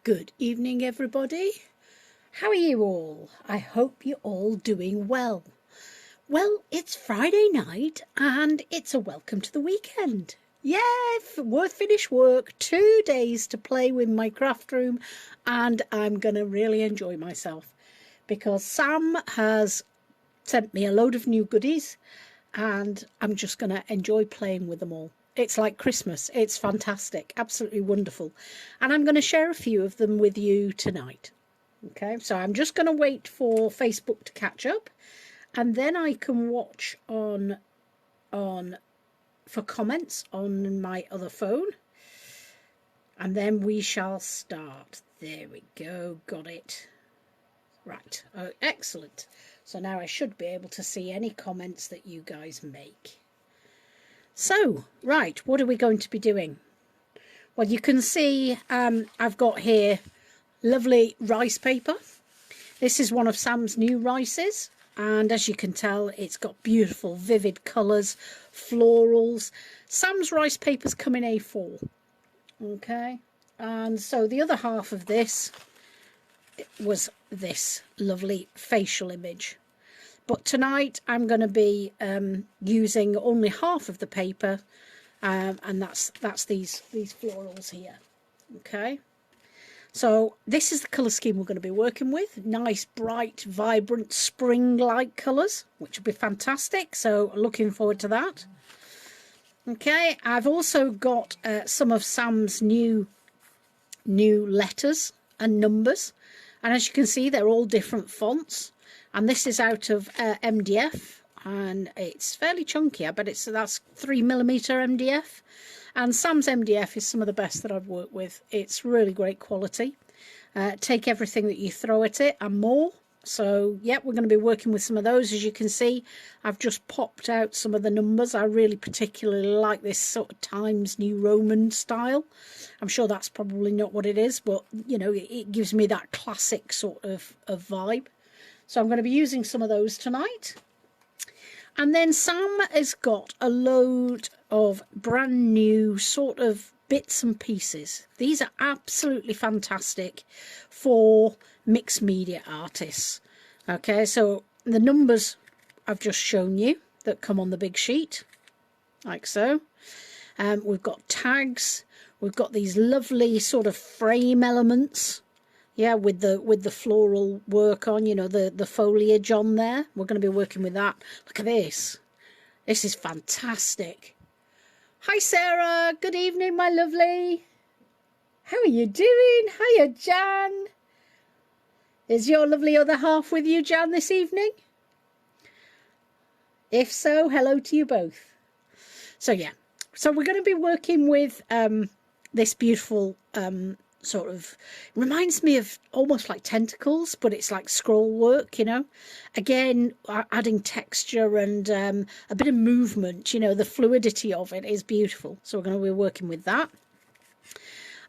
Good evening, everybody. How are you all? I hope you're all doing well. Well, it's Friday night and it's a welcome to the weekend. Yeah, finished work, 2 days to play with my craft room, and I'm going to really enjoy myself because Sam has sent me a load of new goodies and I'm just going to enjoy playing with them all. It's like Christmas. It's fantastic, absolutely wonderful. And I'm going to share a few of them with you tonight. Okay, so I'm just going to wait for Facebook to catch up, and then I can watch on for comments on my other phone, and then we shall start. There we go, got it. Right, oh, excellent. So now I should be able to see any comments that you guys make. So, right, what are we going to be doing? Well, you can see I've got here lovely rice paper. This is one of Sam's new rices, and as you can tell, it's got beautiful, vivid colours, florals. Sam's rice papers come in A4, okay? And so the other half of this was this lovely facial image. But tonight I'm going to be using only half of the paper, and that's these florals here. Okay, so this is the colour scheme we're going to be working with. Nice, bright, vibrant, spring-like colours, which will be fantastic. So looking forward to that. Okay, I've also got some of Sam's new letters and numbers, and as you can see, they're all different fonts. And this is out of MDF, and it's fairly chunky. I bet that's 3mm MDF. And Sam's MDF is some of the best that I've worked with. It's really great quality. Take everything that you throw at it and more. So, yeah, we're going to be working with some of those. As you can see, I've just popped out some of the numbers. I really particularly like this sort of Times New Roman style. I'm sure that's probably not what it is, but, you know, it gives me that classic sort of vibe. So I'm going to be using some of those tonight. And then Sam has got a load of brand new sort of bits and pieces. These are absolutely fantastic for mixed media artists. Okay, so the numbers I've just shown you that come on the big sheet, like so. We've got tags. We've got these lovely sort of frame elements. Yeah, with the floral work on, you know, the foliage on there. We're going to be working with that. Look at this. This is fantastic. Hi, Sarah. Good evening, my lovely. How are you doing? Hiya, Jan. Is your lovely other half with you, Jan, this evening? If so, hello to you both. So, yeah. So we're going to be working with this beautiful sort of, reminds me of almost like tentacles, but it's like scroll work, you know. Again, adding texture and a bit of movement, you know, the fluidity of it is beautiful. So we're going to be working with that.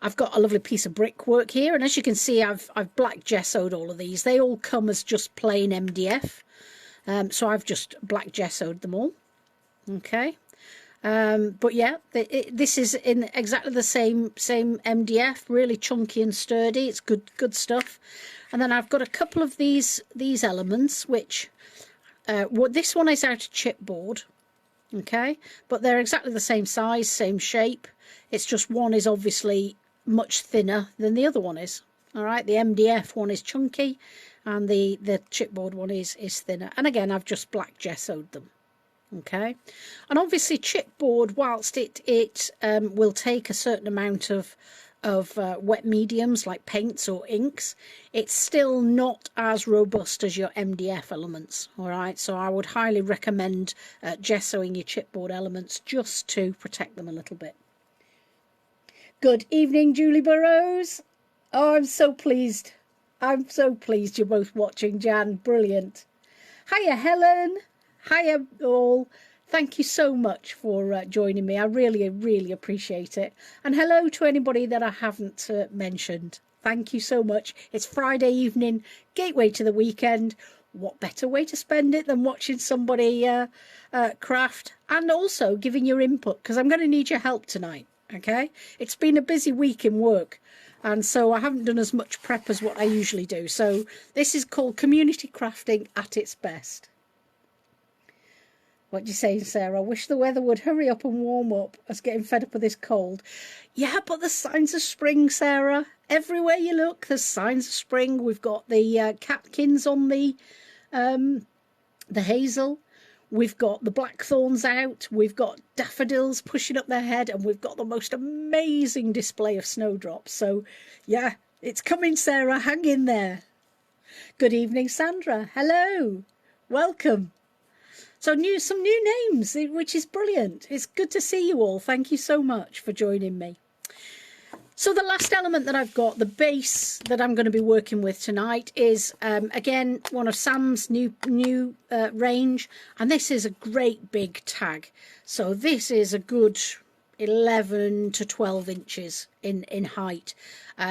I've got a lovely piece of brickwork here, and as you can see, I've black gessoed all of these. They all come as just plain MDF, so I've just black gessoed them all. Okay. But yeah, this is in exactly the same MDF, really chunky and sturdy. It's good stuff. And then I've got a couple of these elements, which this one is out of chipboard, okay, but they're exactly the same size, same shape. It's just one is obviously much thinner than the other one is. All right, the MDF one is chunky, and the chipboard one is thinner. And again, I've just black gessoed them. Okay, and obviously chipboard, whilst it will take a certain amount of wet mediums like paints or inks, it's still not as robust as your MDF elements. All right, so I would highly recommend gessoing your chipboard elements just to protect them a little bit. Good evening, Julie Burrows. Oh, I'm so pleased. I'm so pleased you're both watching, Jan. Brilliant. Hiya, Helen. Hiya all. Thank you so much for joining me. I really appreciate it. And hello to anybody that I haven't mentioned. Thank you so much. It's Friday evening, gateway to the weekend. What better way to spend it than watching somebody craft and also giving your input, because I'm going to need your help tonight. okay? It's been a busy week in work, and so I haven't done as much prep as what I usually do. So this is called community crafting at its best. What do you say, Sarah? I wish the weather would hurry up and warm up. I was getting fed up with this cold. Yeah, but there's signs of spring, Sarah. Everywhere you look, there's signs of spring. We've got the catkins on the hazel. We've got the blackthorns out. We've got daffodils pushing up their head. And we've got the most amazing display of snowdrops. So, yeah, it's coming, Sarah. Hang in there. Good evening, Sandra. Hello. Welcome. So some new names, which is brilliant. It's good to see you all. Thank you so much for joining me. So the last element that I've got, the base that I'm going to be working with tonight, is again one of Sam's new range, and this is a great big tag. So this is a good 11 to 12 inches in height,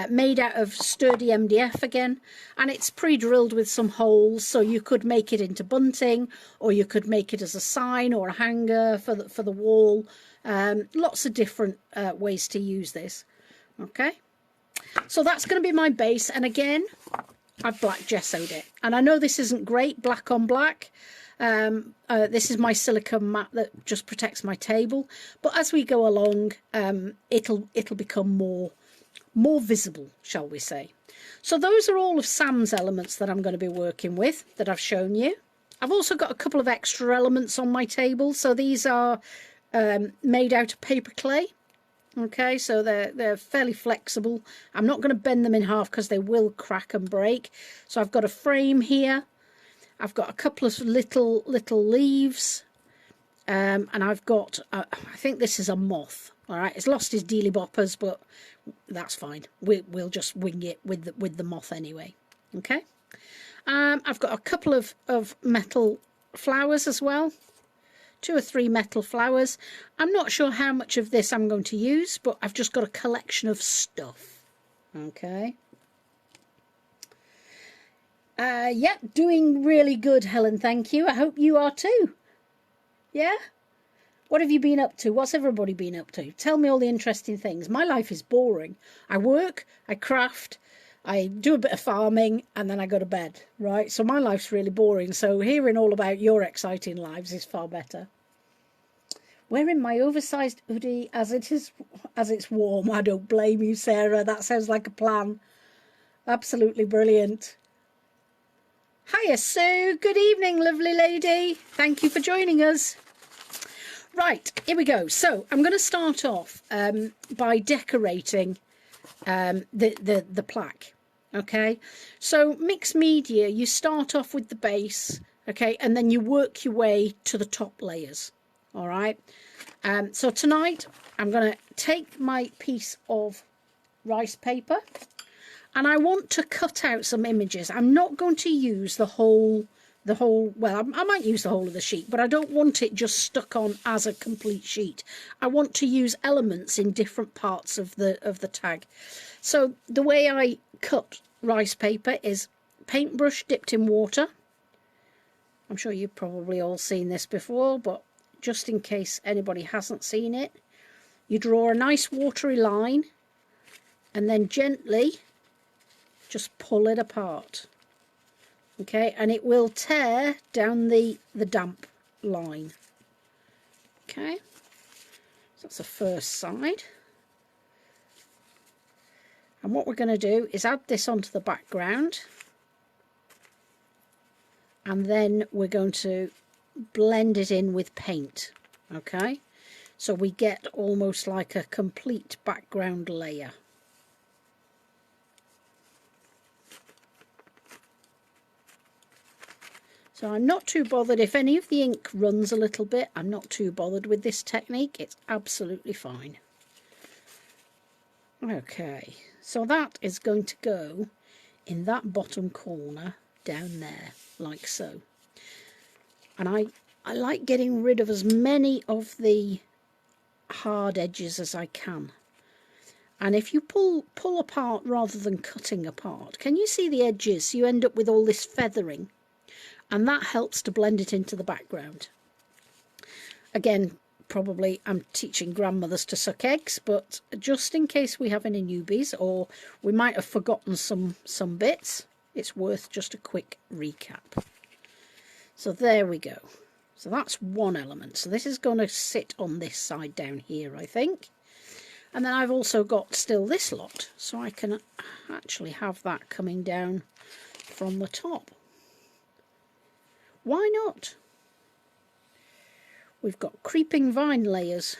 made out of sturdy MDF again, and it's pre-drilled with some holes, so you could make it into bunting, or you could make it as a sign or a hanger for the wall. Lots of different ways to use this. Okay, so that's going to be my base, and again I've black gessoed it, and I know this isn't great black on black. This is my silicone mat that just protects my table, but as we go along, it'll become more visible, shall we say. So those are all of Sam's elements that I'm going to be working with, that I've shown you. I've also got a couple of extra elements on my table. So these are made out of paper clay. Okay, so they're fairly flexible. I'm not going to bend them in half because they will crack and break. So I've got a frame here. I've got a couple of little leaves, and I've got I think this is a moth. All right, it's lost his dealy boppers, but that's fine. We'll just wing it with the moth anyway. Okay, I've got a couple of metal flowers as well. 2 or 3 metal flowers. I'm not sure how much of this I'm going to use, but I've just got a collection of stuff. Okay. Yeah, doing really good, Helen, thank you. I hope you are too. Yeah? What have you been up to? What's everybody been up to? Tell me all the interesting things. My life is boring. I work, I craft, I do a bit of farming, and then I go to bed, right? So my life's really boring. So hearing all about your exciting lives is far better. Wearing my oversized hoodie as it's warm. I don't blame you, Sarah. That sounds like a plan. Absolutely brilliant. Hiya, Sue. Good evening, lovely lady. Thank you for joining us. Right, here we go. So I'm going to start off by decorating the plaque. Okay, so mixed media, you start off with the base, okay, and then you work your way to the top layers. All right, so tonight I'm going to take my piece of rice paper, and I want to cut out some images. I'm not going to use the whole, well, I might use the whole of the sheet, but I don't want it just stuck on as a complete sheet. I want to use elements in different parts of the tag. So the way I cut rice paper is paintbrush dipped in water. I'm sure you've probably all seen this before, but just in case anybody hasn't seen it, you draw a nice watery line and then gently just pull it apart. Okay, and it will tear down the damp line. Okay, so that's the first side. And what we're going to do is add this onto the background, and then we're going to blend it in with paint. Okay, so we get almost like a complete background layer. So I'm not too bothered if any of the ink runs a little bit. I'm not too bothered with this technique. It's absolutely fine. Okay, so that is going to go in that bottom corner down there, like so. And I like getting rid of as many of the hard edges as I can. And if you pull apart rather than cutting apart, can you see the edges? You end up with all this feathering, and that helps to blend it into the background. Again, probably I'm teaching grandmothers to suck eggs, but just in case we have any newbies or we might have forgotten some bits, it's worth just a quick recap. So there we go. So that's one element. So this is going to sit on this side down here, I think. And then I've also got still this lot, so I can actually have that coming down from the top. Why not? We've got creeping vine layers.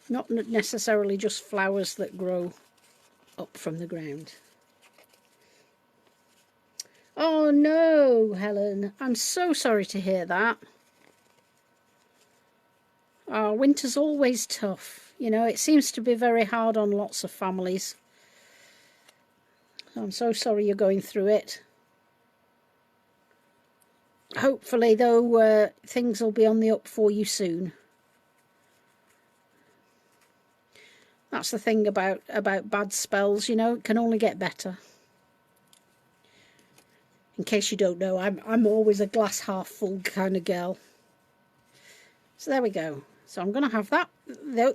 Not necessarily just flowers that grow up from the ground. Oh no, Helen, I'm so sorry to hear that. Oh, winter's always tough. You know, it seems to be very hard on lots of families. I'm so sorry you're going through it. Hopefully, though, things will be on the up for you soon. That's the thing about bad spells, you know, it can only get better. In case you don't know, I'm always a glass half full kind of girl. So there we go. So I'm going to have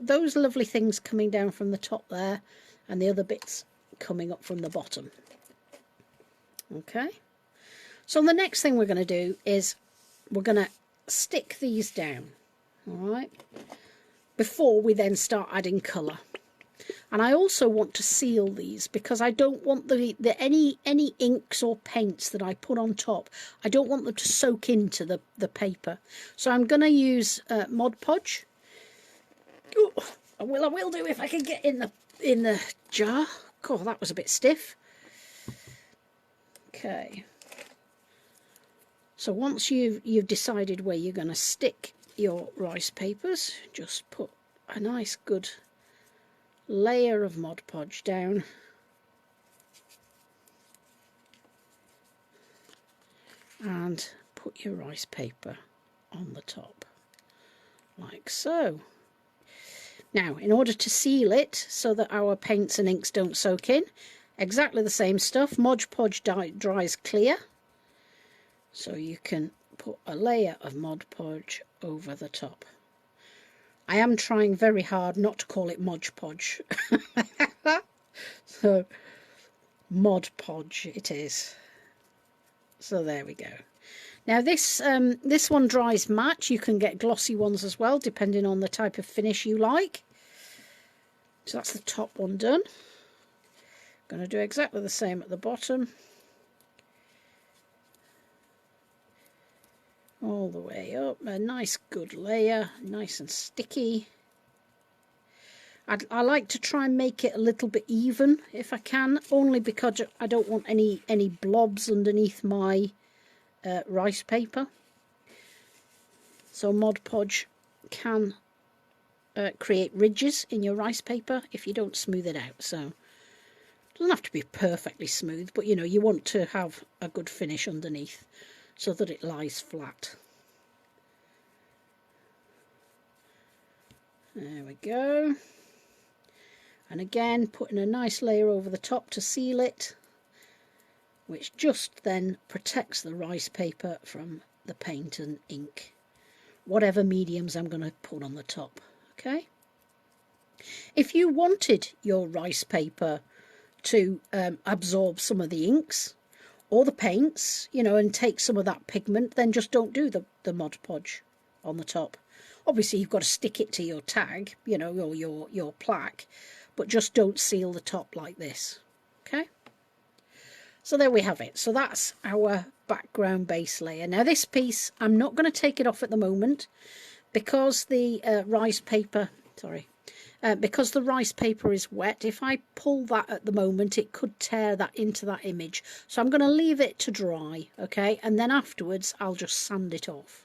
those lovely things coming down from the top there, and the other bits coming up from the bottom. Okay. So the next thing we're going to do is we're going to stick these down, all right, before we then start adding colour. And I also want to seal these because I don't want any inks or paints that I put on top, I don't want them to soak into the paper. So I'm going to use Mod Podge. Ooh, I will do if I can get in the jar. God, that was a bit stiff. Okay. So once you've decided where you're going to stick your rice papers, just put a nice good layer of Mod Podge down. And put your rice paper on the top, like so. Now, in order to seal it so that our paints and inks don't soak in, exactly the same stuff. Mod Podge dries clear. So you can put a layer of Mod Podge over the top. I am trying very hard not to call it Mod Podge. So, Mod Podge it is. So there we go. Now this one dries matte. You can get glossy ones as well, depending on the type of finish you like. So that's the top one done. Going to do exactly the same at the bottom. All the way up, a nice good layer, nice and sticky. I like to try and make it a little bit even if I can, only because I don't want any blobs underneath my rice paper. So Mod Podge can create ridges in your rice paper if you don't smooth it out. So it doesn't have to be perfectly smooth, but you know, you want to have a good finish underneath so that it lies flat. There we go. And again, putting a nice layer over the top to seal it, which just then protects the rice paper from the paint and ink, whatever mediums I'm going to put on the top. Okay. If you wanted your rice paper to absorb some of the inks or the paints, you know, and take some of that pigment, then just don't do the Mod Podge on the top. Obviously, you've got to stick it to your tag, you know, or your plaque, but just don't seal the top like this. Okay? So there we have it. So that's our background base layer. Now this piece, I'm not going to take it off at the moment because the rice paper, because the rice paper is wet. If I pull that at the moment, it could tear that into that image. So I'm going to leave it to dry, okay? And then afterwards, I'll just sand it off.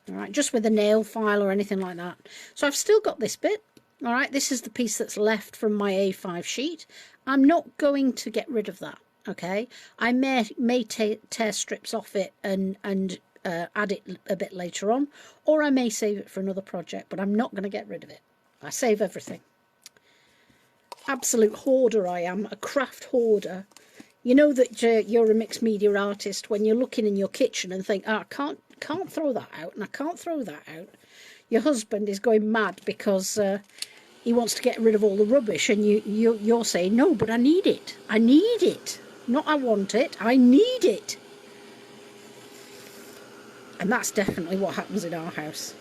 All right, just with a nail file or anything like that. So I've still got this bit. All right, this is the piece that's left from my A5 sheet. I'm not going to get rid of that, okay? I may tear strips off it and add it a bit later on, or I may save it for another project, but I'm not going to get rid of it. I save everything. Absolute hoarder I am, a craft hoarder. You know that you're a mixed media artist when you're looking in your kitchen and think, oh, I can't throw that out, and I can't throw that out. Your husband is going mad because he wants to get rid of all the rubbish, and you're saying, no, but I need it. I need it. Not I want it, I need it. And that's definitely what happens in our house.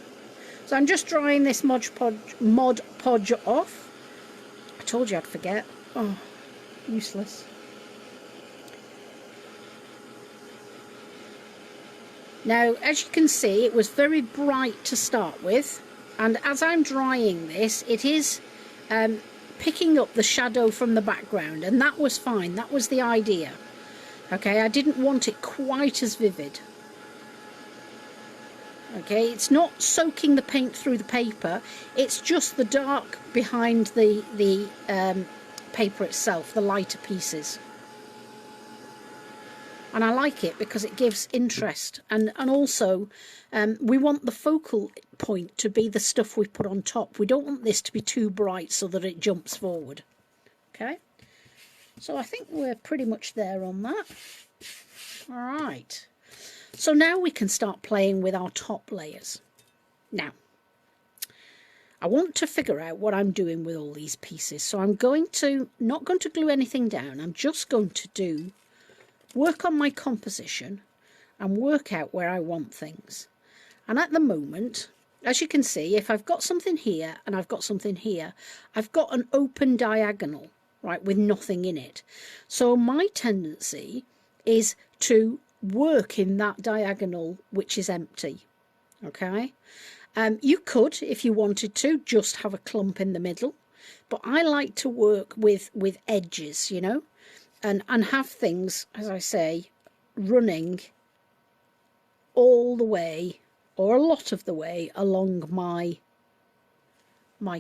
So I'm just drying this Mod Podge off. I told you I'd forget. Oh, useless. Now, as you can see, it was very bright to start with, and as I'm drying this, it is picking up the shadow from the background, and that was fine. That was the idea. Okay, I didn't want it quite as vivid. Okay, it's not soaking the paint through the paper, it's just the dark behind the paper itself, the lighter pieces. And I like it because it gives interest, and also we want the focal point to be the stuff we put on top. We don't want this to be too bright so that it jumps forward. Okay, so I think we're pretty much there on that. All right, so now we can start playing with our top layers. Now, I want to figure out what I'm doing with all these pieces, so I'm not going to glue anything down. I'm just going to work on my composition and work out where I want things. And at the moment, as you can see, if I've got something here and I've got something here, I've got an open diagonal, right, with nothing in it. So my tendency is to work in that diagonal which is empty. Okay, you could, if you wanted to, just have a clump in the middle, but I like to work with edges, you know, and have things, as I say, running all the way, or a lot of the way, along my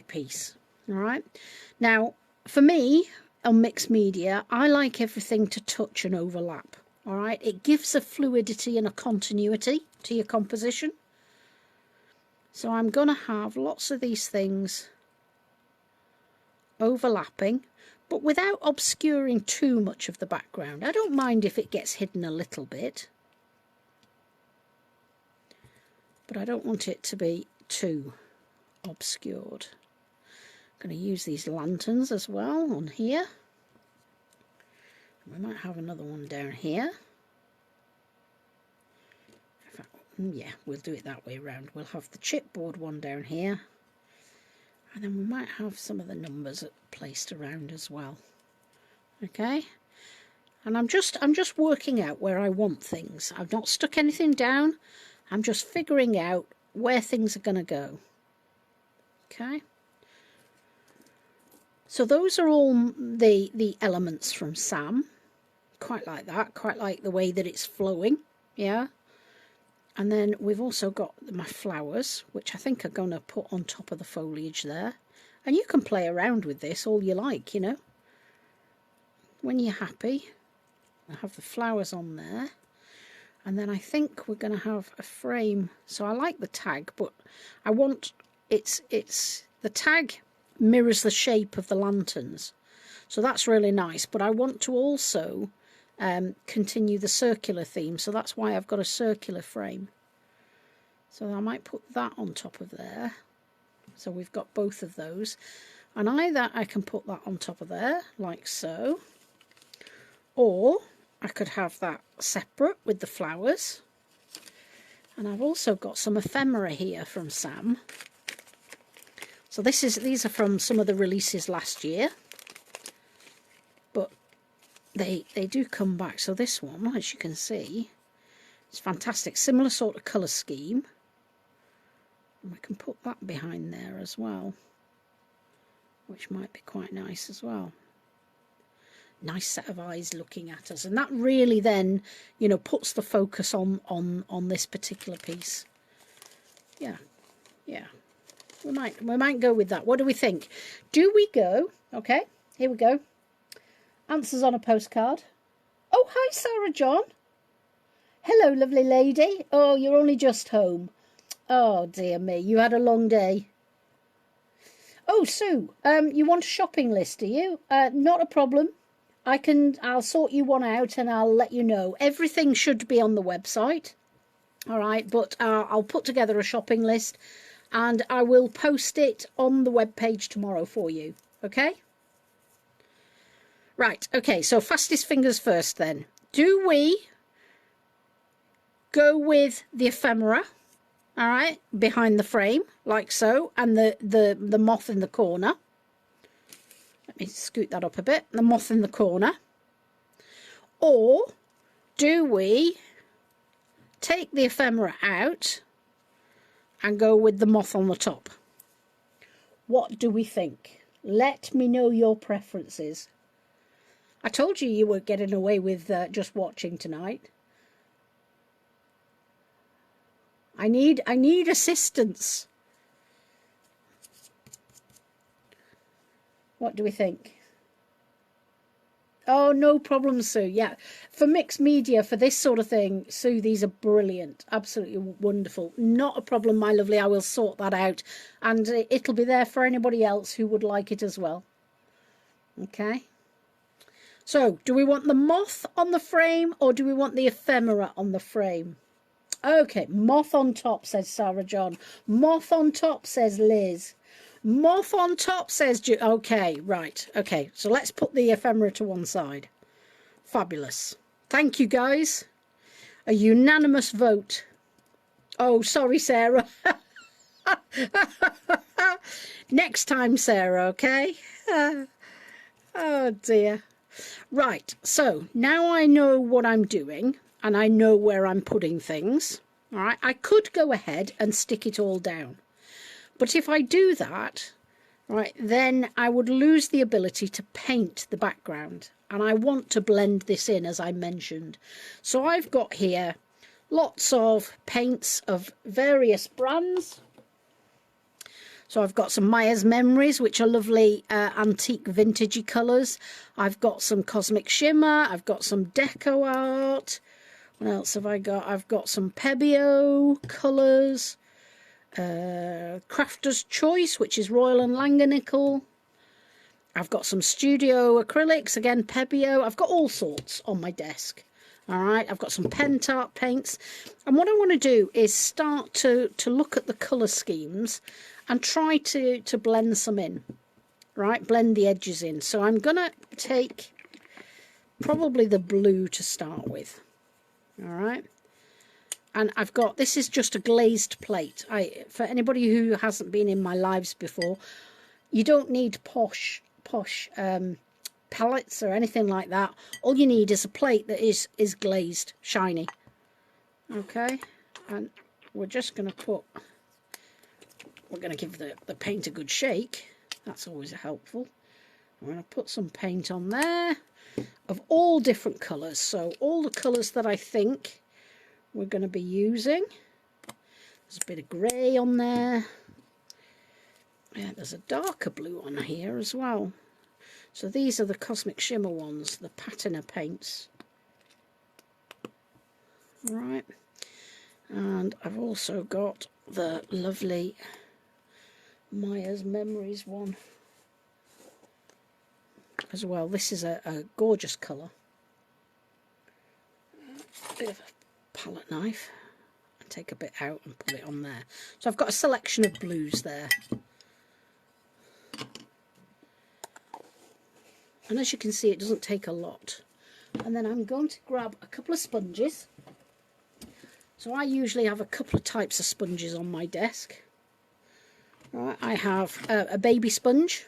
piece. All right, now for me on mixed media, I like everything to touch and overlap. All right, it gives a fluidity and a continuity to your composition. So I'm going to have lots of these things overlapping, but without obscuring too much of the background. I don't mind if it gets hidden a little bit, but I don't want it to be too obscured. I'm going to use these lanterns as well on here. We might have another one down here. In fact, yeah, we'll do it that way around. We'll have the chipboard one down here, and then we might have some of the numbers placed around as well. Okay, and I'm just working out where I want things. I've not stuck anything down. I'm just figuring out where things are going to go. Okay, so those are all the elements from Sam. Quite like that, quite like the way that it's flowing. Yeah, and then we've also got my flowers, which I think are going to put on top of the foliage there. And you can play around with this all you like, you know. When you're happy, I have the flowers on there. And then I think we're going to have a frame. So I like the tag, but I want the tag mirrors the shape of the lanterns. So that's really nice. But I want to also continue the circular theme. So that's why I've got a circular frame. So I might put that on top of there. So we've got both of those, and either I can put that on top of there like so, or I could have that separate with the flowers. And I've also got some ephemera here from Sam. So these are from some of the releases last year, but they do come back. So this one, as you can see, it's fantastic, similar sort of colour scheme. And we can put that behind there as well, which might be quite nice as well. Nice set of eyes looking at us, and that really then, you know, puts the focus on this particular piece. Yeah, we might go with that. What do we think? Do we go? Okay, here we go. Answers on a postcard. Oh, hi, Sarah John. Hello, lovely lady. Oh, you're only just home. Oh dear me, you had a long day. Oh, Sue, you want a shopping list, do you? Not a problem. I'll sort you one out and I'll let you know. Everything should be on the website. All right, but I'll put together a shopping list and I will post it on the web page tomorrow for you. Okay? Right, okay, so fastest fingers first then. Do we go with the ephemera, all right, behind the frame, like so, and the moth in the corner? Let me scoot that up a bit. The moth in the corner. Or do we take the ephemera out and go with the moth on the top? What do we think? Let me know your preferences. I told you you were getting away with just watching tonight. I need assistance. What do we think? Oh, no problem, Sue. Yeah, for mixed media, for this sort of thing, Sue, these are brilliant. Absolutely wonderful. Not a problem, my lovely. I will sort that out. And it'll be there for anybody else who would like it as well. Okay. So, do we want the moth on the frame or do we want the ephemera on the frame? Okay, moth on top, says Sarah John. Moth on top, says Liz. Moth on top, says okay, right. Okay, so let's put the ephemera to one side. Fabulous. Thank you, guys. A unanimous vote. Oh, sorry, Sarah. Next time, Sarah, okay? Oh, dear. Right, so now I know what I'm doing and I know where I'm putting things. All right, I could go ahead and stick it all down. But if I do that, right, then I would lose the ability to paint the background. And I want to blend this in, as I mentioned. So I've got here lots of paints of various brands. So I've got some Maya's Memories, which are lovely antique vintagey colours. I've got some Cosmic Shimmer. I've got some Deco Art. What else have I got? I've got some Pebeo colours. Crafter's Choice, which is Royal and Langanickle. I've got some Studio Acrylics, again Pebeo. I've got all sorts on my desk. All right, I've got some Pentart paints. And what I want to do is start to look at the colour schemes and try to blend some in, right? Blend the edges in. So I'm going to take probably the blue to start with, all right? And I've got, this is just a glazed plate. For anybody who hasn't been in my lives before, you don't need posh palettes or anything like that. All you need is a plate that is glazed, shiny. Okay, and we're just going to put, we're going to give the paint a good shake. That's always helpful. I'm going to put some paint on there of all different colours. So all the colours that I think we're going to be using. There's a bit of grey on there. Yeah, there's a darker blue on here as well. So these are the Cosmic Shimmer ones, the patina paints. Right. And I've also got the lovely Maya's Memories one as well. This is a gorgeous colour. Bit of a palette knife. And take a bit out and put it on there. So I've got a selection of blues there. And as you can see, it doesn't take a lot. And then I'm going to grab a couple of sponges. So I usually have a couple of types of sponges on my desk. Right, I have a baby sponge.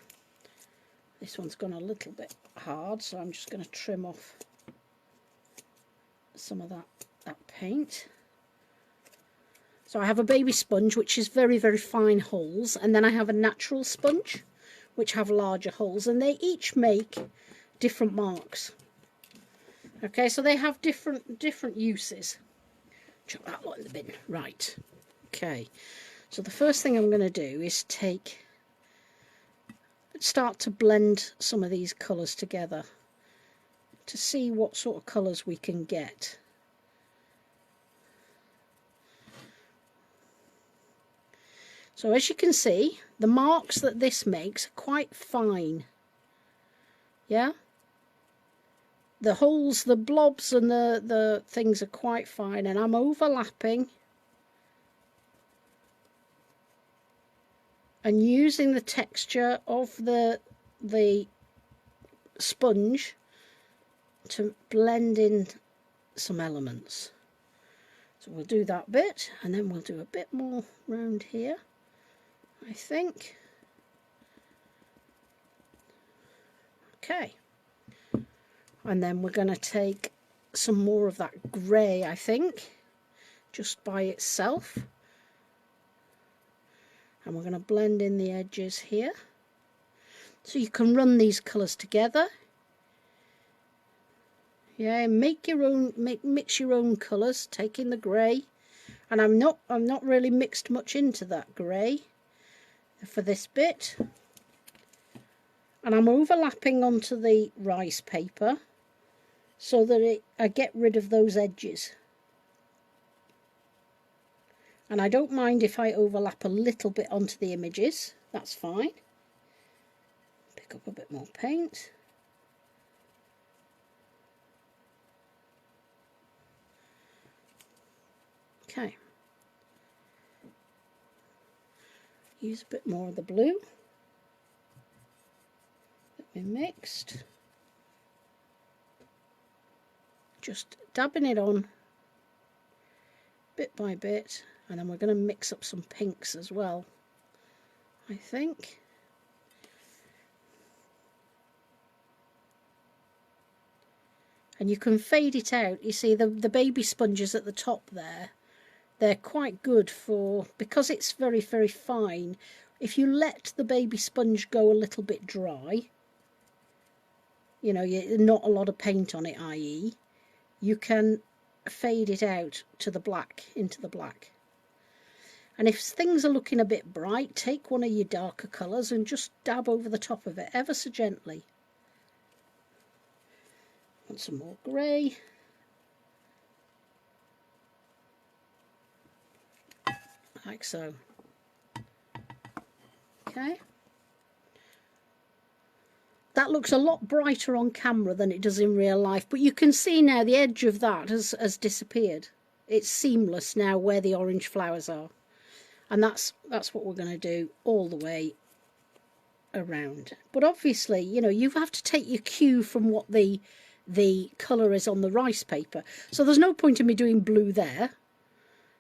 This one's gone a little bit hard, so I'm just going to trim off some of that paint. So I have a baby sponge, which is very, very fine holes. And then I have a natural sponge, which have larger holes, and they each make different marks. Okay, so they have different uses. Chuck that lot in the bin. Right. Okay. So the first thing I'm going to do is start to blend some of these colours together to see what sort of colours we can get. So as you can see, the marks that this makes are quite fine. Yeah? The holes, the blobs and the things are quite fine, and I'm overlapping and using the texture of the sponge to blend in some elements. So we'll do that bit, and then we'll do a bit more round here, I think. Okay. And then we're going to take some more of that grey, I think, just by itself. And we're going to blend in the edges here. So you can run these colours together. Yeah, make your own, mix your own colours, taking the grey. And I'm not really mixed much into that grey for this bit. And I'm overlapping onto the rice paper so that I get rid of those edges. And I don't mind if I overlap a little bit onto the images, that's fine. Pick up a bit more paint. Okay. Use a bit more of the blue that we mixed. Just dabbing it on bit by bit, and then we're going to mix up some pinks as well, I think. And you can fade it out. You see the baby sponges at the top there, they're quite good for, because it's very, very fine, if you let the baby sponge go a little bit dry, you know, not a lot of paint on it, i.e., you can fade it out to the black, into the black. And if things are looking a bit bright, take one of your darker colours and just dab over the top of it, ever so gently. Want some more grey. Like so. Okay. That looks a lot brighter on camera than it does in real life, but you can see now the edge of that has disappeared. It's seamless now where the orange flowers are. And that's what we're going to do all the way around. But obviously, you know, you have to take your cue from what the colour is on the rice paper. So there's no point in me doing blue there,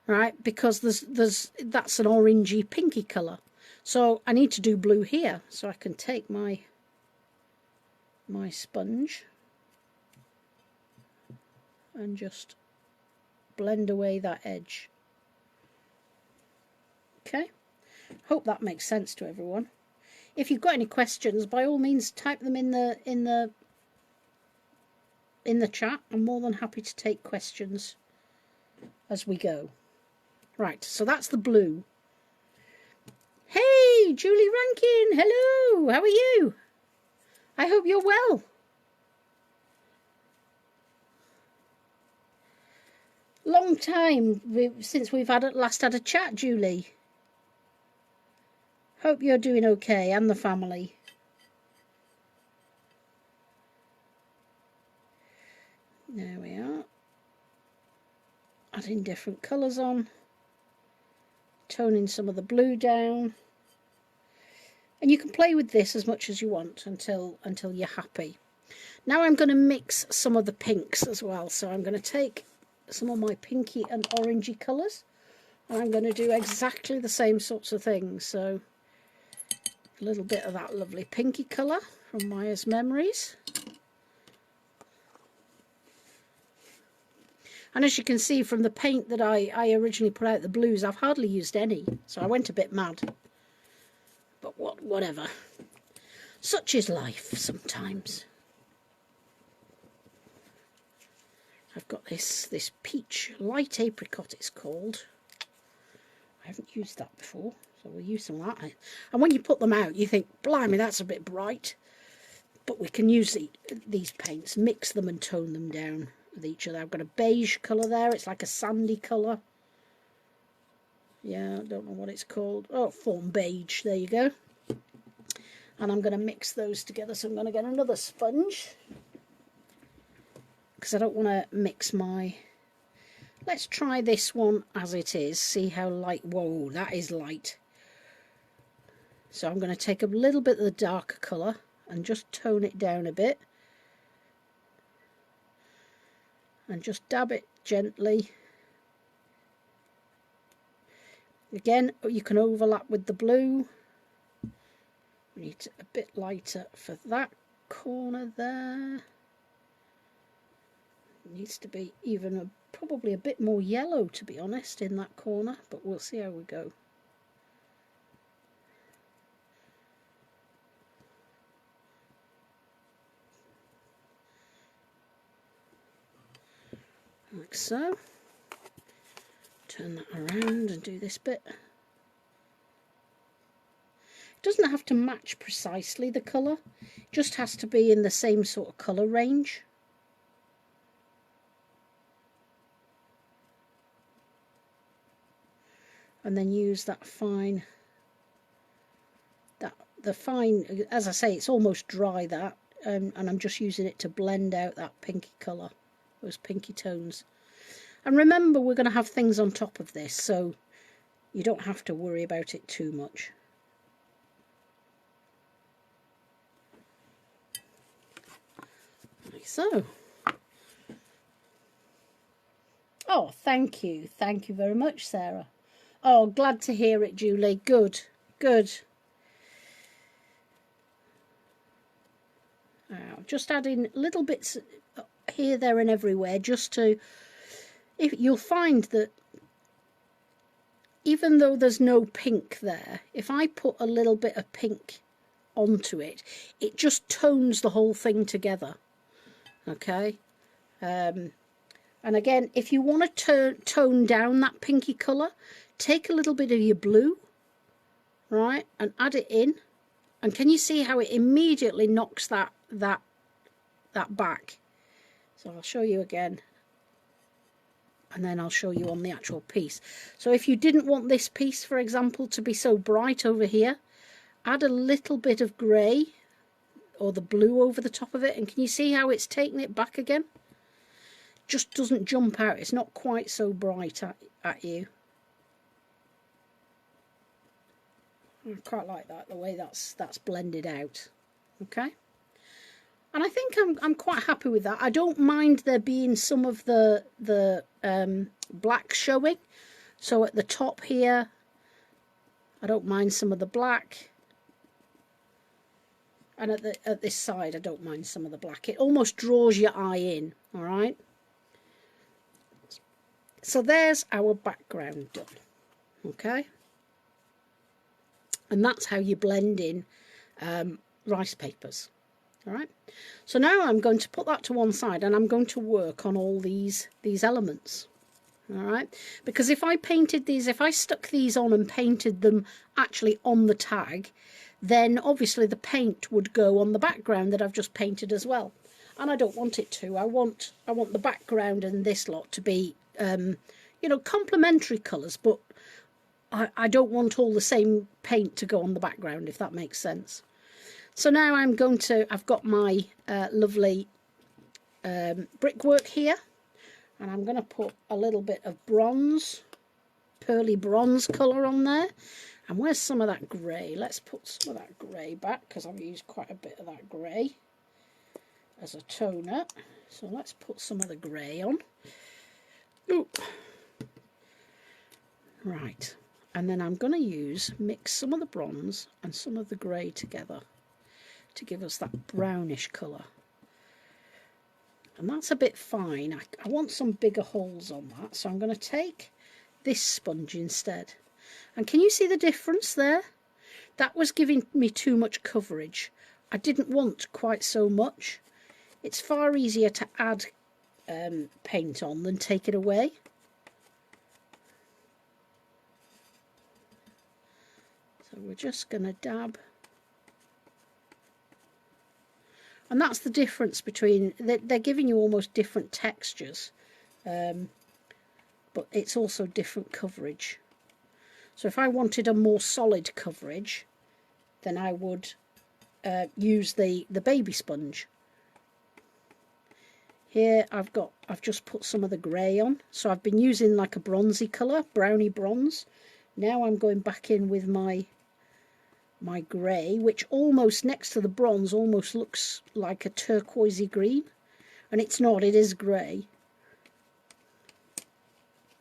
right? Because that's an orangey pinky colour. So I need to do blue here. So I can take my sponge and just blend away that edge. Okay, hope that makes sense to everyone. If you've got any questions, by all means type them in the chat. I'm more than happy to take questions as we go. Right, so that's the blue. Hey, Julie Rankin, hello, how are you? I hope you're well. Long time since we've last had a chat, Julie. Hope you're doing okay, and the family. There we are. Adding different colours on. Toning some of the blue down. And you can play with this as much as you want until you're happy. Now I'm going to mix some of the pinks as well. So I'm going to take some of my pinky and orangey colours. And I'm going to do exactly the same sorts of things. So a little bit of that lovely pinky colour from Maya's Memories. And as you can see from the paint that I originally put out, the blues, I've hardly used any. So I went a bit mad. But whatever. Such is life sometimes. I've got this peach, light apricot it's called. I haven't used that before, so we'll use some of that. And when you put them out, you think, blimey, that's a bit bright. But we can use these paints, mix them and tone them down with each other. I've got a beige colour there. It's like a sandy colour. Yeah, I don't know what it's called. Oh, fawn beige. There you go. And I'm going to mix those together. So I'm going to get another sponge. Because I don't want to mix my... Let's try this one as it is. See how light... Whoa, that is light. So I'm going to take a little bit of the darker colour and just tone it down a bit. And just dab it gently. Again, you can overlap with the blue. We need a bit lighter for that corner there. It needs to be even probably a bit more yellow, to be honest, in that corner, but we'll see how we go. Like so. Turn that around and do this bit. It doesn't have to match precisely the colour, it just has to be in the same sort of colour range. And then use that fine, the fine, as I say, it's almost dry, that, and I'm just using it to blend out that pinky colour, those pinky tones. And remember, we're going to have things on top of this, so you don't have to worry about it too much. Like so. Oh, thank you very much, Sarah. Oh, glad to hear it, Julie. Good, good. Just adding little bits here, there and everywhere, just to, if you'll find that even though there's no pink there, if I put a little bit of pink onto it, it just tones the whole thing together. Okay. And again, if you want to tone down that pinky colour, take a little bit of your blue, right, and add it in. And can you see how it immediately knocks that back? So I'll show you again, and then I'll show you on the actual piece. So if you didn't want this piece, for example, to be so bright over here, add a little bit of grey or the blue over the top of it, and can you see how it's taking it back again? Just doesn't jump out, it's not quite so bright at you. I quite like that, the way that's blended out. Okay, and I think I'm quite happy with that. I don't mind there being some of the black showing. So at the top here, I don't mind some of the black, and at this side I don't mind some of the black. It almost draws your eye in. All right. So there's our background done. Okay. And that's how you blend in rice papers. All right. So now I'm going to put that to one side, and I'm going to work on all these elements. All right. Because if I painted these, if I stuck these on and painted them actually on the tag, then obviously the paint would go on the background that I've just painted as well. And I don't want it to. I want the background and this lot to be you know, complementary colours, but I don't want all the same paint to go on the background, if that makes sense. So now I've got my lovely brickwork here, and I'm going to put a little bit of bronze, pearly bronze colour on there. And where's some of that grey? Let's put some of that grey back, because I've used quite a bit of that grey as a toner. So let's put some of the grey on. Ooh. Right, and then I'm going to mix some of the bronze and some of the grey together to give us that brownish colour. And that's a bit fine. I want some bigger holes on that, so I'm going to take this sponge instead. And can you see the difference there? That was giving me too much coverage. I didn't want quite so much. It's far easier to add paint on than take it away. So we're just going to dab. And that's the difference between, they're giving you almost different textures, but it's also different coverage. So if I wanted a more solid coverage, then I would use the baby sponge. Here I've just put some of the grey on, so I've been using like a bronzy colour, browny bronze. Now I'm going back in with my my grey, which almost next to the bronze almost looks like a turquoisey green, and it's not, it is grey.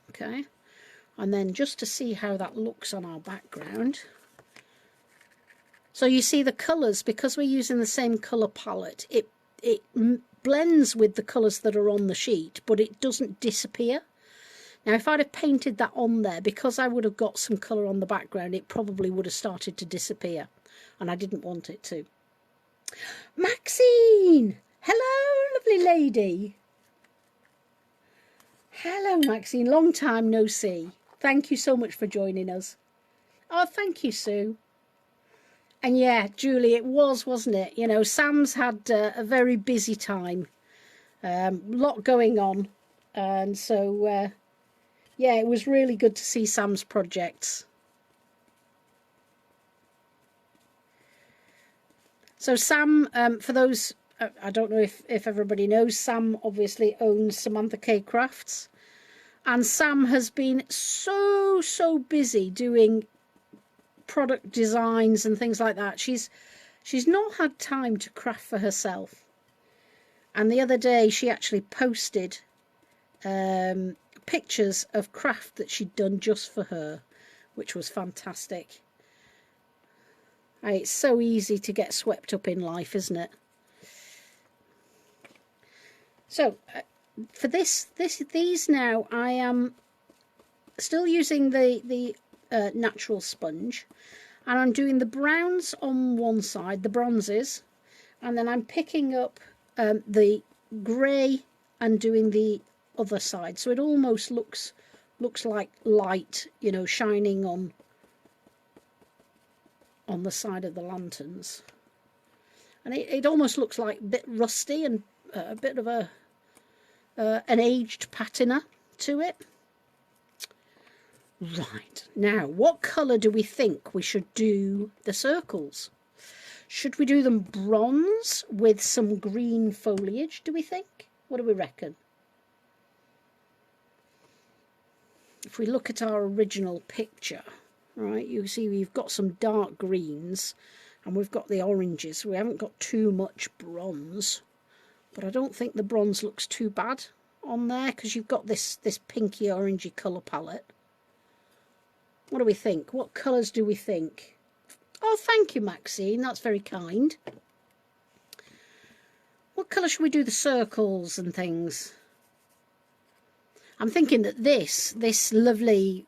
Okay, and then just to see how that looks on our background. So you see the colours, because we're using the same colour palette, it blends with the colours that are on the sheet, but it doesn't disappear. Now, if I'd have painted that on there, because I would have got some colour on the background, it probably would have started to disappear, and I didn't want it to. Maxine! Hello, lovely lady. Hello, Maxine. Long time no see. Thank you so much for joining us. Oh, thank you, Sue. And yeah, Julie, it was, wasn't it? You know, Sam's had a very busy time. Lot going on. And so, yeah, it was really good to see Sam's projects. So Sam, for those, I don't know if everybody knows, Sam obviously owns Samantha K Crafts. And Sam has been so busy doing product designs and things like that. She's not had time to craft for herself. And the other day she actually posted pictures of craft that she'd done just for her, which was fantastic. It's so easy to get swept up in life, isn't it? So for these now, I am still using the natural sponge, and I'm doing the browns on one side, the bronzes, and then I'm picking up the grey and doing the other side, so it almost looks like light, you know, shining on the side of the lanterns, and it almost looks like a bit rusty and a bit of an aged patina to it. Right, now what colour do we think we should do the circles? Should we do them bronze with some green foliage, do we think? What do we reckon? If we look at our original picture, right, you see we've got some dark greens and we've got the oranges. We haven't got too much bronze, but I don't think the bronze looks too bad on there because you've got this pinky orangey colour palette. What do we think? What colours do we think? Oh, thank you, Maxine. That's very kind. What colour should we do the circles and things? I'm thinking that this lovely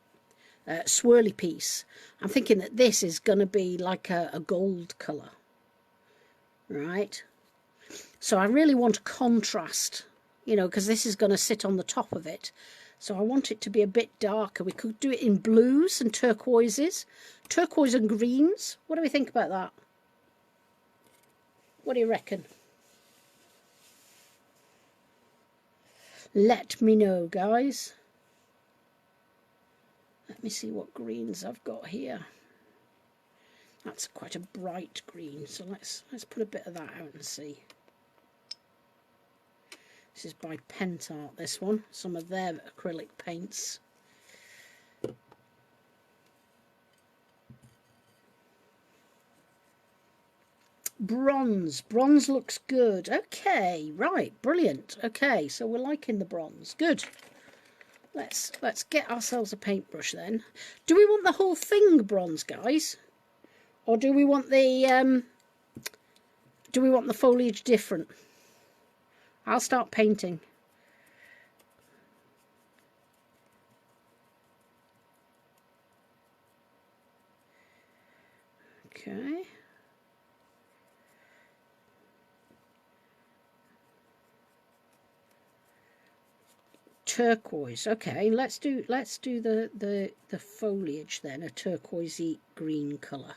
swirly piece, I'm thinking that this is going to be like a gold colour. Right? So I really want a contrast, you know, because this is going to sit on the top of it. So I want it to be a bit darker. We could do it in blues and turquoises. Turquoise and greens. What do we think about that? What do you reckon? Let me know, guys. Let me see what greens I've got here. That's quite a bright green, so let's put a bit of that out and see. This is by Pentart, this one. Some of their acrylic paints. Bronze. Bronze looks good. Okay, right, brilliant. Okay, so we're liking the bronze. Good. Let's get ourselves a paintbrush then. Do we want the whole thing bronze, guys? Or do we want the foliage different? I'll start painting. Okay. Turquoise. Okay, let's do the foliage then, a turquoisey green colour.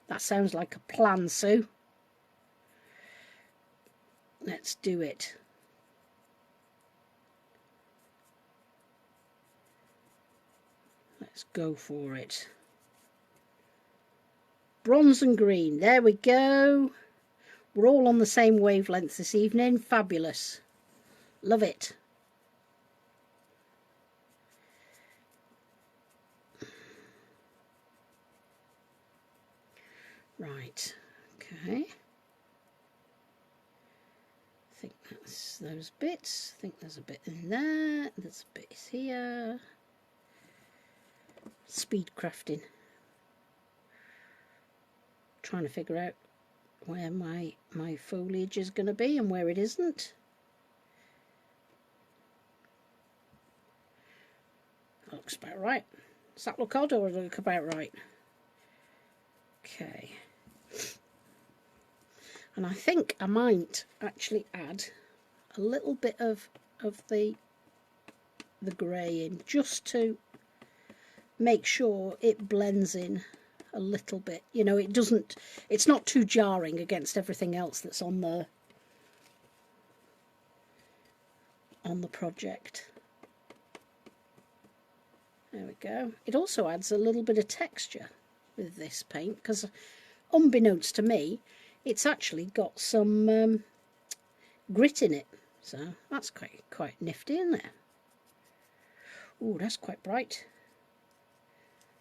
That sounds like a plan, Sue. Let's do it. Let's go for it. Bronze and green. There we go. We're all on the same wavelength this evening. Fabulous. Love it. Right, okay. I think that's those bits. I think there's a bit in there. There's a bit here. Speed crafting. Trying to figure out where my foliage is going to be and where it isn't. That looks about right. Does that look odd or does it look about right? Okay. And I think I might actually add a little bit of the grey in, just to make sure it blends in a little bit. You know, it's not too jarring against everything else that's on the project. There we go. It also adds a little bit of texture with this paint, because unbeknownst to me, it's actually got some grit in it. So that's quite nifty, isn't it? Oh, that's quite bright.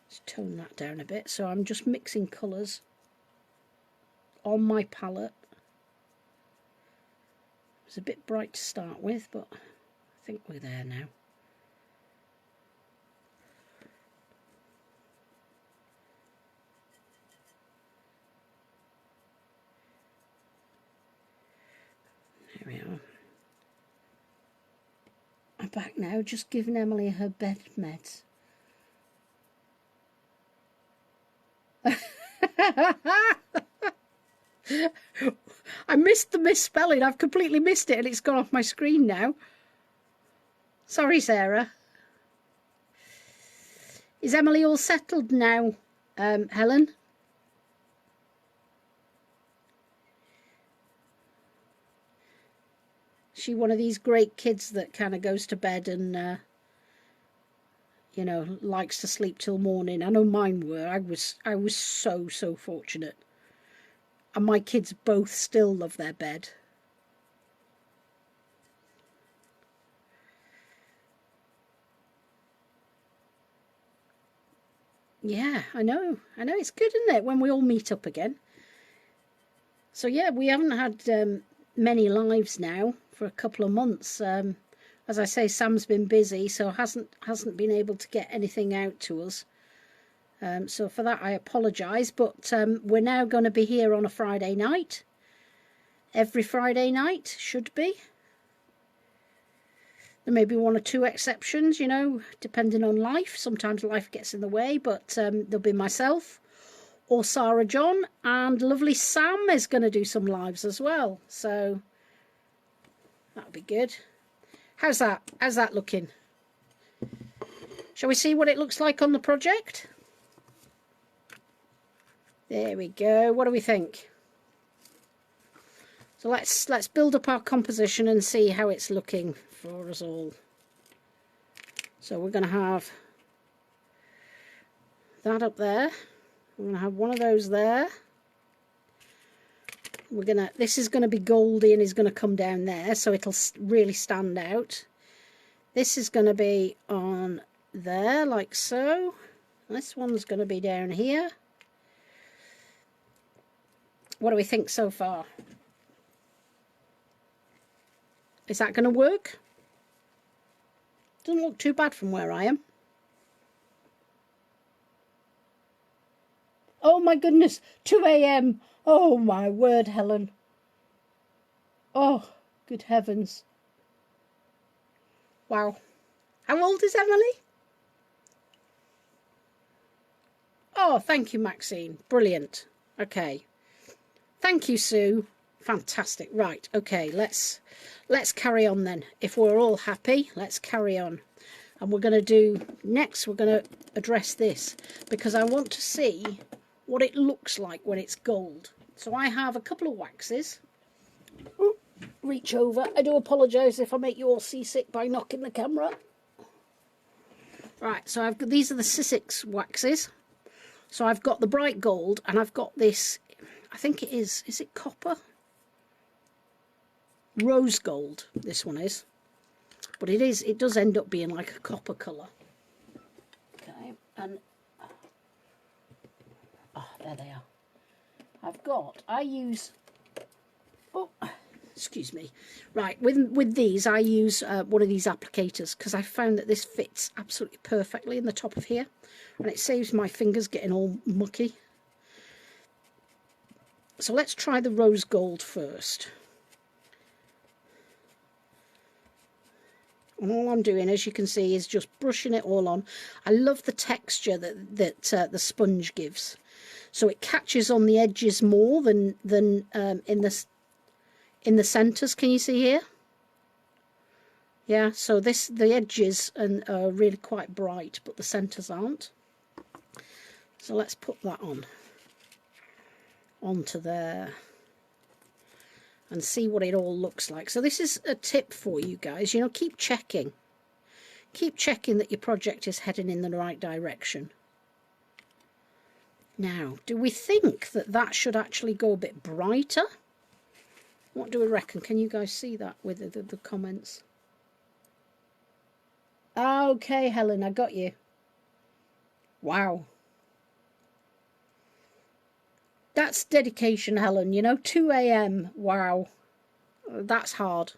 Let's tone that down a bit. So I'm just mixing colours on my palette. It was a bit bright to start with, but I think we're there now. There we are. I'm back now, just giving Emily her bed meds. I missed the misspelling. I've completely missed it and it's gone off my screen now. Sorry, Sarah. Is Emily all settled now, Helen? She one of these great kids that kind of goes to bed and you know, likes to sleep till morning. I know mine were. I was so fortunate. And my kids both still love their bed. Yeah, I know. It's good, isn't it, when we all meet up again? So yeah, we haven't had many lives now for a couple of months. As I say, Sam's been busy, so hasn't been able to get anything out to us. So for that I apologise, but we're now going to be here on a Friday night. Every Friday night should be. There may be one or two exceptions, you know, depending on life. Sometimes life gets in the way, but there'll be myself or Sarah John, and lovely Sam is going to do some lives as well. So that'll be good. How's that? How's that looking? Shall we see what it looks like on the project? There we go. What do we think? So let's build up our composition and see how it's looking for us all. So we're going to have that up there. We're going to have one of those there. This is going to be goldy and is going to come down there, so it'll really stand out. This is going to be on there, like so. This one's going to be down here. What do we think so far? Is that going to work? Doesn't look too bad from where I am. Oh my goodness, 2 AM. Oh my word, Helen. Oh, good heavens. Wow. How old is Emily? Oh, thank you, Maxine. Brilliant. Okay. Thank you, Sue. Fantastic. Right, okay, let's carry on then. If we're all happy, let's carry on. And we're going to do, next we're going to address this, because I want to see what it looks like when it's gold. So I have a couple of waxes. Ooh, reach over. I do apologise if I make you all seasick by knocking the camera. Right, so I've got, these are the Sussex waxes. So I've got the bright gold, and I've got this, I think it is it copper? Rose gold, this one is. But it does end up being like a copper colour. Okay, and oh, there they are. I use, oh, excuse me. Right, with these, I use one of these applicators because I found that this fits absolutely perfectly in the top of here. And it saves my fingers getting all mucky. So let's try the rose gold first. And all I'm doing, as you can see, is just brushing it all on. I love the texture that the sponge gives. So it catches on the edges more than in the centres. Can you see here? Yeah, so the edges are really quite bright, but the centres aren't. So let's put that onto there and see what it all looks like. So this is a tip for you guys, you know, keep checking that your project is heading in the right direction. Now, do we think that should actually go a bit brighter? What do we reckon? Can you guys see that with the comments? Okay, Helen, I got you. Wow. That's dedication, Helen, you know, 2 AM, wow, that's hard.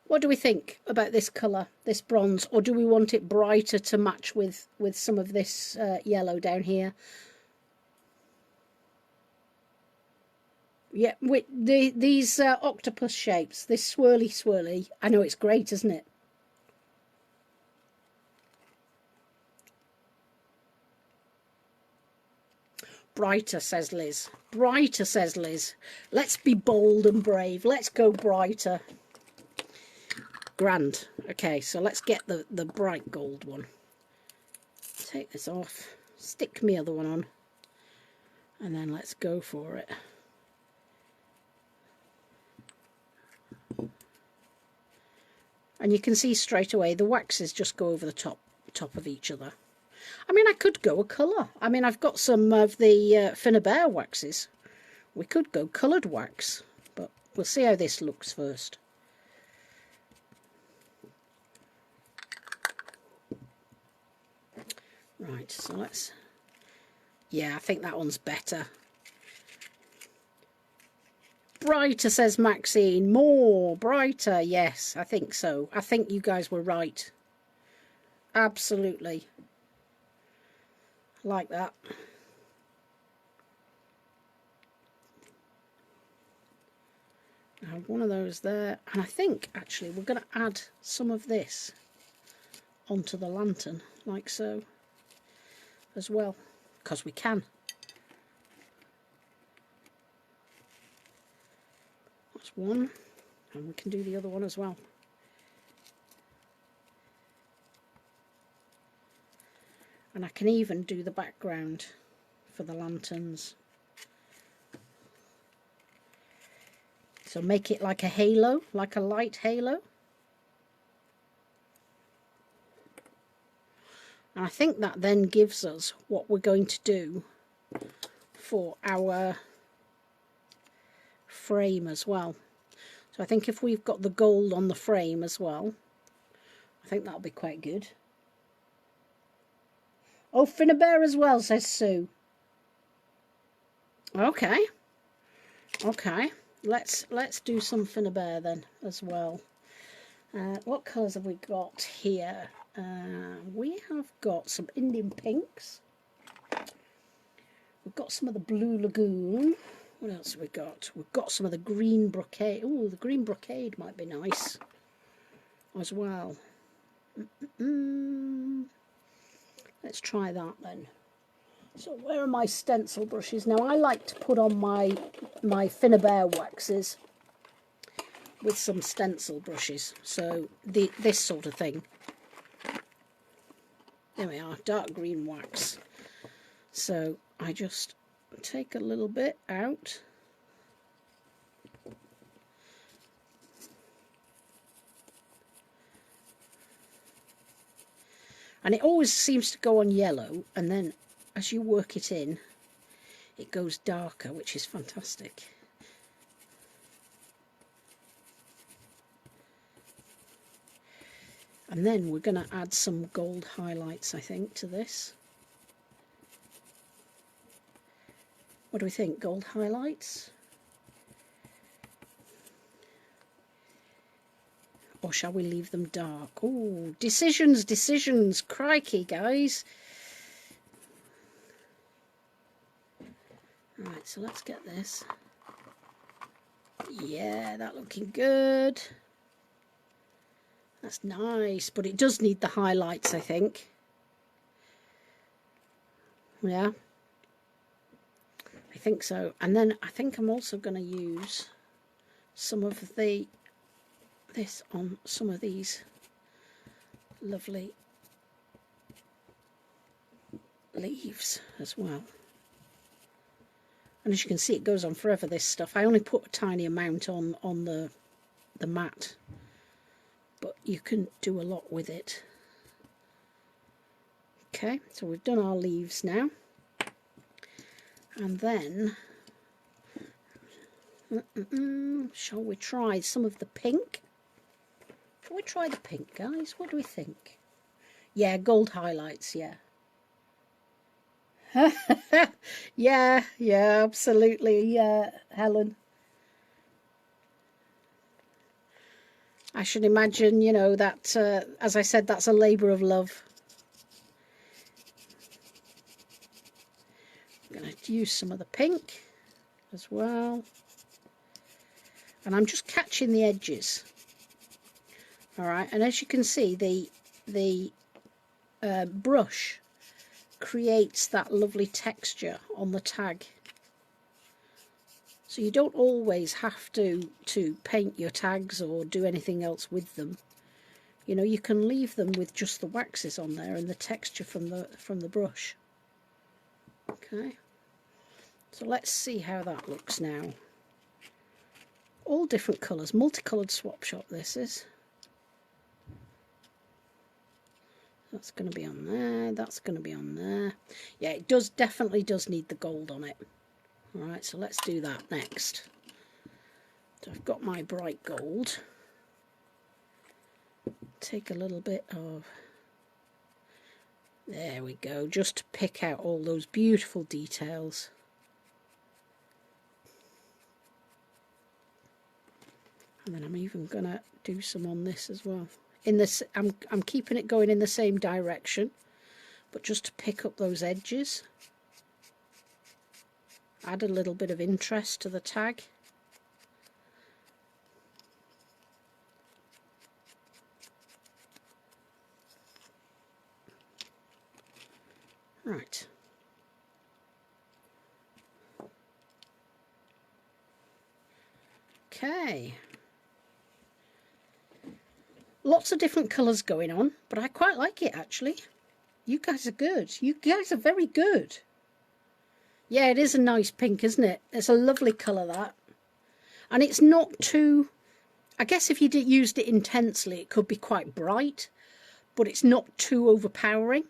What do we think about this colour, this bronze, or do we want it brighter to match with some of this yellow down here? Yeah, with these octopus shapes, this swirly, I know it's great, isn't it? Brighter, says Liz. Brighter, says Liz. Let's be bold and brave. Let's go brighter. Grand. Okay, so let's get the bright gold one. Take this off. Stick my other one on. And then let's go for it. And you can see straight away the waxes just go over the top of each other. I mean, I could go a colour. I mean, I've got some of the Finnabair waxes. We could go coloured wax, but we'll see how this looks first. Right, so let's... Yeah, I think that one's better. Brighter, says Maxine. More, brighter. Yes, I think so. I think you guys were right. Absolutely. Like that. I have one of those there, and I think actually we're going to add some of this onto the lantern, like so, as well, because we can. That's one, and we can do the other one as well. And I can even do the background for the lanterns. So make it like a halo, like a light halo. And I think that then gives us what we're going to do for our frame as well. So I think if we've got the gold on the frame as well, I think that'll be quite good. Oh, Finnabair as well, says Sue. Okay. Okay. Let's do some Finnabair then as well. What colours have we got here? We have got some Indian pinks. We've got some of the Blue Lagoon. What else have we got? We've got some of the green brocade. Oh, the green brocade might be nice as well. Let's try that then. So where are my stencil brushes? Now I like to put on my Finnabair waxes with some stencil brushes. So this sort of thing. There we are, dark green wax. So I just take a little bit out. And it always seems to go on yellow, and then as you work it in, it goes darker, which is fantastic. And then we're going to add some gold highlights, I think, to this. What do we think? Gold highlights? Or shall we leave them dark? Oh, decisions, decisions. Crikey, guys. Right, so let's get this. Yeah, that looking good. That's nice, but it does need the highlights, I think. Yeah, I think so. And then I think I'm also going to use some of this on some of these lovely leaves as well. And as you can see, it goes on forever, this stuff. I only put a tiny amount on the mat, but you can do a lot with it. Okay, so we've done our leaves now. And then, shall we try some of the pink? Shall we try the pink, guys? What do we think? Yeah, gold highlights, yeah. yeah, absolutely, Helen. I should imagine, you know, that, as I said, that's a labour of love. I'm going to use some of the pink as well. And I'm just catching the edges. All right, and as you can see, the brush creates that lovely texture on the tag. So you don't always have to paint your tags or do anything else with them. You know, you can leave them with just the waxes on there and the texture from the brush. Okay, so let's see how that looks now. All different colours, multicoloured swap shop this is. That's going to be on there, that's going to be on there. Yeah, it definitely does need the gold on it. Alright, so let's do that next. So I've got my bright gold. Take a little bit of... There we go, just to pick out all those beautiful details. And then I'm even going to do some on this as well. In this, I'm keeping it going in the same direction, but just to pick up those edges. Add a little bit of interest to the tag. Right. Okay. Lots of different colours going on, but I quite like it actually. You guys are good. You guys are very good. Yeah, it is a nice pink, isn't it? It's a lovely colour, that. And it's not too... I guess if you used it intensely, it could be quite bright, but it's not too overpowering.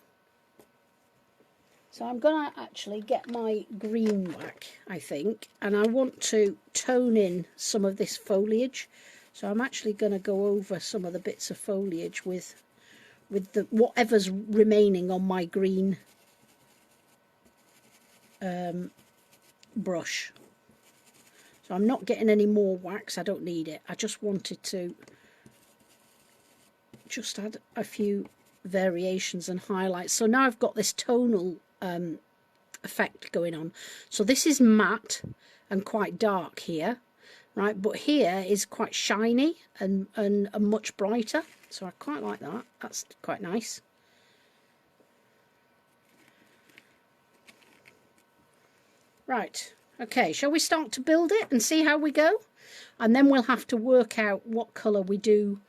So I'm going to actually get my green wax, I think, and I want to tone in some of this foliage. So I'm actually going to go over some of the bits of foliage with the whatever's remaining on my green brush. So I'm not getting any more wax, I don't need it. I just wanted to just add a few variations and highlights. So now I've got this tonal effect going on. So this is matte and quite dark here, right? But here is quite shiny and much brighter. So I quite like that. That's quite nice. Right, okay, shall we start to build it and see how we go? And then we'll have to work out what colour we do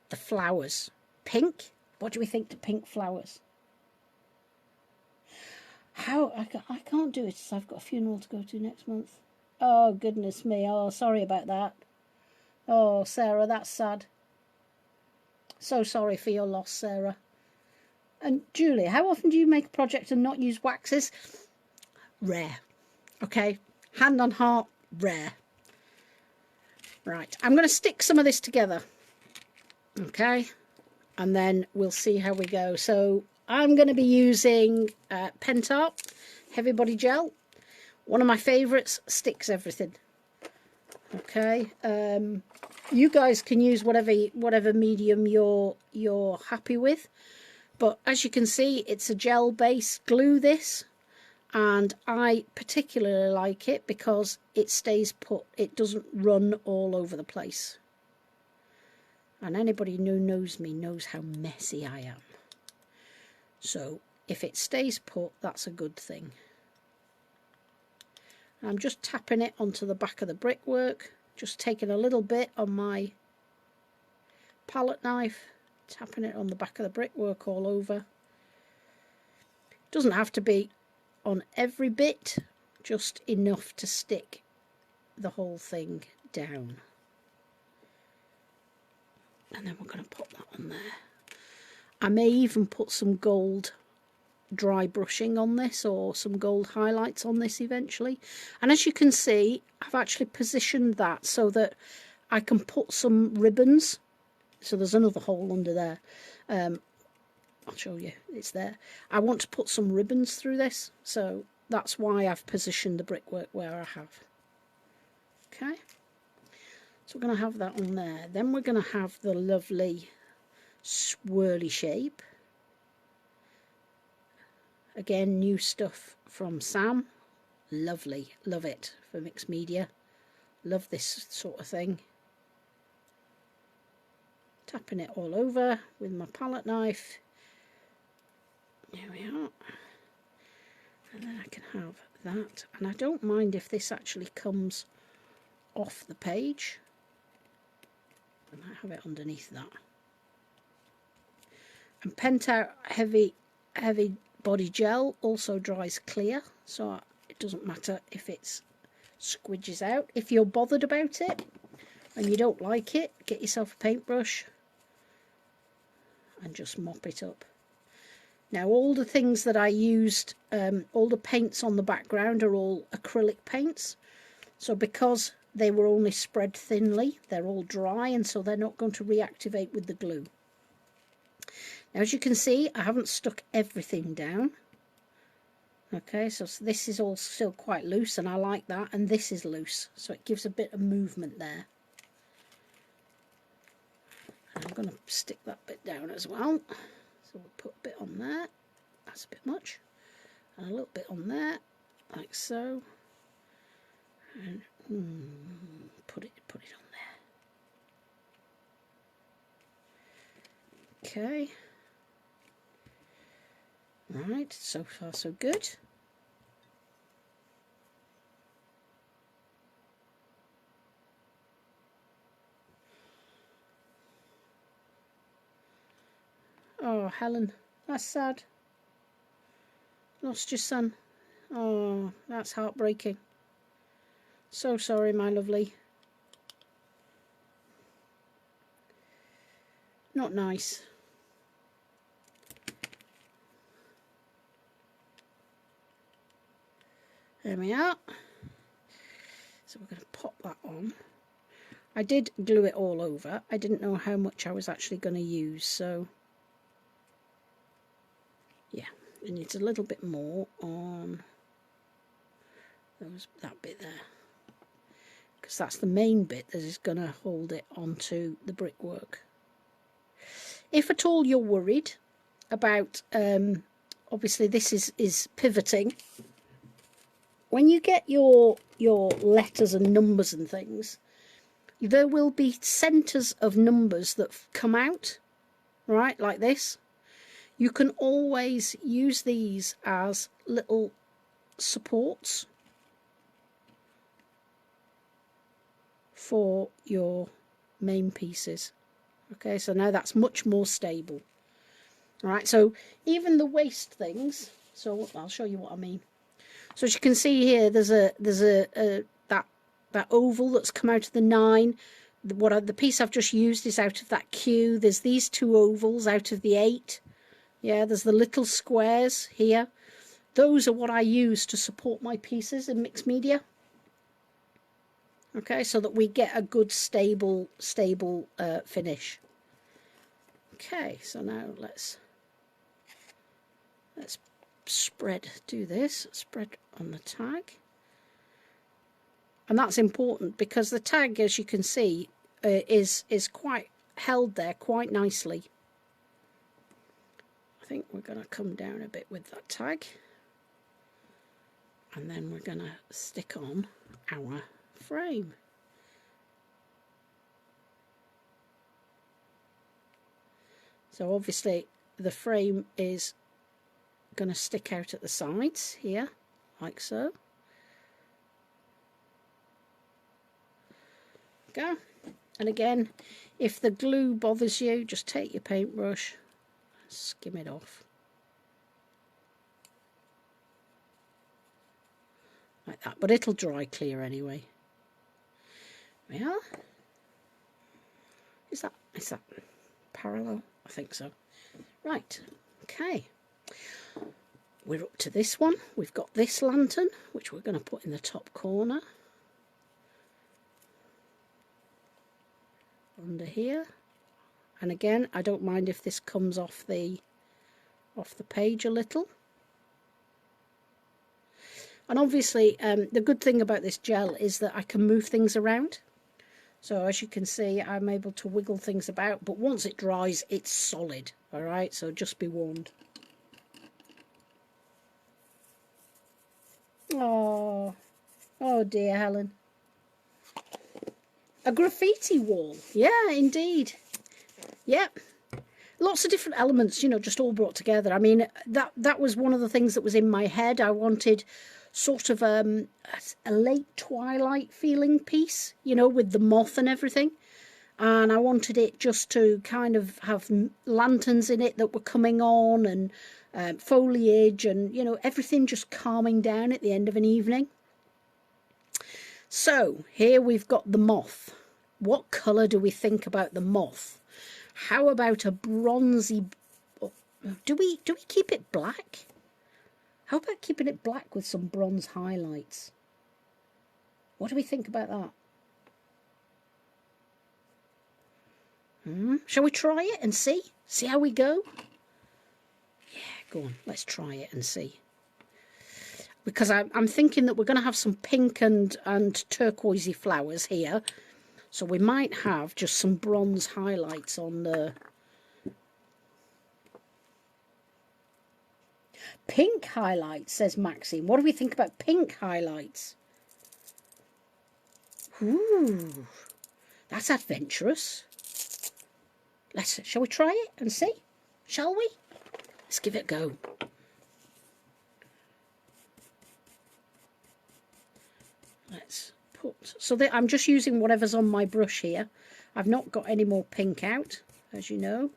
the flowers. Pink? What do we think to pink flowers? How? I can't do it because I've got a funeral to go to next month. Oh, goodness me. Oh, sorry about that. Oh, Sarah, that's sad. So sorry for your loss, Sarah. And Julie, how often do you make a project and not use waxes? Rare. Okay, hand on heart, rare. Right, I'm going to stick some of this together. Okay, and then we'll see how we go. So I'm going to be using Pentart Heavy Body Gel One of my favourites, sticks everything. Okay, you guys can use whatever medium you're happy with, but as you can see, it's a gel based glue, this, and I particularly like it because it stays put. It doesn't run all over the place, and anybody who knows me knows how messy I am. So if it stays put, that's a good thing. I'm just tapping it onto the back of the brickwork, just taking a little bit on my palette knife, tapping it on the back of the brickwork all over. Doesn't have to be on every bit, just enough to stick the whole thing down. And then we're going to pop that on there. I may even put some gold dry brushing on this, or some gold highlights on this eventually. And as you can see, I've actually positioned that so that I can put some ribbons. So there's another hole under there. I'll show you, it's there. I want to put some ribbons through this, so that's why I've positioned the brickwork where I have. Okay, so we're going to have that on there. Then we're going to have the lovely swirly shape. Again, new stuff from Sam. Lovely, love it for mixed media. Love this sort of thing. Tapping it all over with my palette knife. There we are. And then I can have that. And I don't mind if this actually comes off the page. I might have it underneath that. And pent out heavy body gel also dries clear, so it doesn't matter if it squidges out. If you're bothered about it and you don't like it, get yourself a paintbrush and just mop it up. Now, all the things that I used, all the paints on the background are all acrylic paints, so because they were only spread thinly, they're all dry, and so they're not going to reactivate with the glue. Now, as you can see, I haven't stuck everything down. Okay, so this is all still quite loose, and I like that, and this is loose, so it gives a bit of movement there. And I'm going to stick that bit down as well. So we'll put a bit on there. That's a bit much. And a little bit on there, like so. And put it on there. Okay. Right, so far so good. Oh, Helen, that's sad. Lost your son. Oh, that's heartbreaking. So sorry, my lovely. Not nice. There we are. So we're going to pop that on. I did glue it all over. I didn't know how much I was actually going to use, so yeah, it needs a little bit more on that bit there, because that's the main bit that is going to hold it onto the brickwork. If at all you're worried about, obviously this is pivoting. When you get your letters and numbers and things, there will be centres of numbers that come out, right, like this. You can always use these as little supports for your main pieces. Okay, so now that's much more stable. All right, so even the waste things, so I'll show you what I mean. So as you can see here, there's that oval that's come out of the 9. The piece I've just used is out of that Q. There's these 2 ovals out of the 8. Yeah, there's the little squares here. Those are what I use to support my pieces in mixed media. Okay, so that we get a good stable finish. Okay, so now let's spread on the tag. And that's important because the tag, as you can see, is quite held there quite nicely. I think we're going to come down a bit with that tag. And then we're going to stick on our frame. So obviously the frame is going to stick out at the sides here, like so. Go. And again, if the glue bothers you, just take your paintbrush, skim it off. Like that, but it'll dry clear anyway. There we are. Is that parallel? I think so. Right, okay. We're up to this one. We've got this lantern, which we're going to put in the top corner. Under here. And again, I don't mind if this comes off the page a little. And obviously, the good thing about this gel is that I can move things around. So as you can see, I'm able to wiggle things about, but once it dries, it's solid. All right, so just be warned. Oh, oh dear, Helen. A graffiti wall. Yeah, indeed. Yep. Lots of different elements, you know, just all brought together. I mean, that was one of the things that was in my head. I wanted sort of a late twilight feeling piece, you know, with the moth and everything. And I wanted it just to kind of have lanterns in it that were coming on, and foliage, and, you know, everything just calming down at the end of an evening. So here we've got the moth. What colour do we think about the moth? How about a bronzy... Do we keep it black? How about keeping it black with some bronze highlights? What do we think about that? Shall we try it and see? See how we go? Yeah, go on. Let's try it and see. Because I'm thinking that we're going to have some pink and turquoisey flowers here. So we might have just some bronze highlights on the... Pink highlights, says Maxine. What do we think about pink highlights? Ooh, that's adventurous. Shall we try it and see? Shall we? Let's give it a go. Let's put... So I'm just using whatever's on my brush here. I've not got any more pink out, as you know.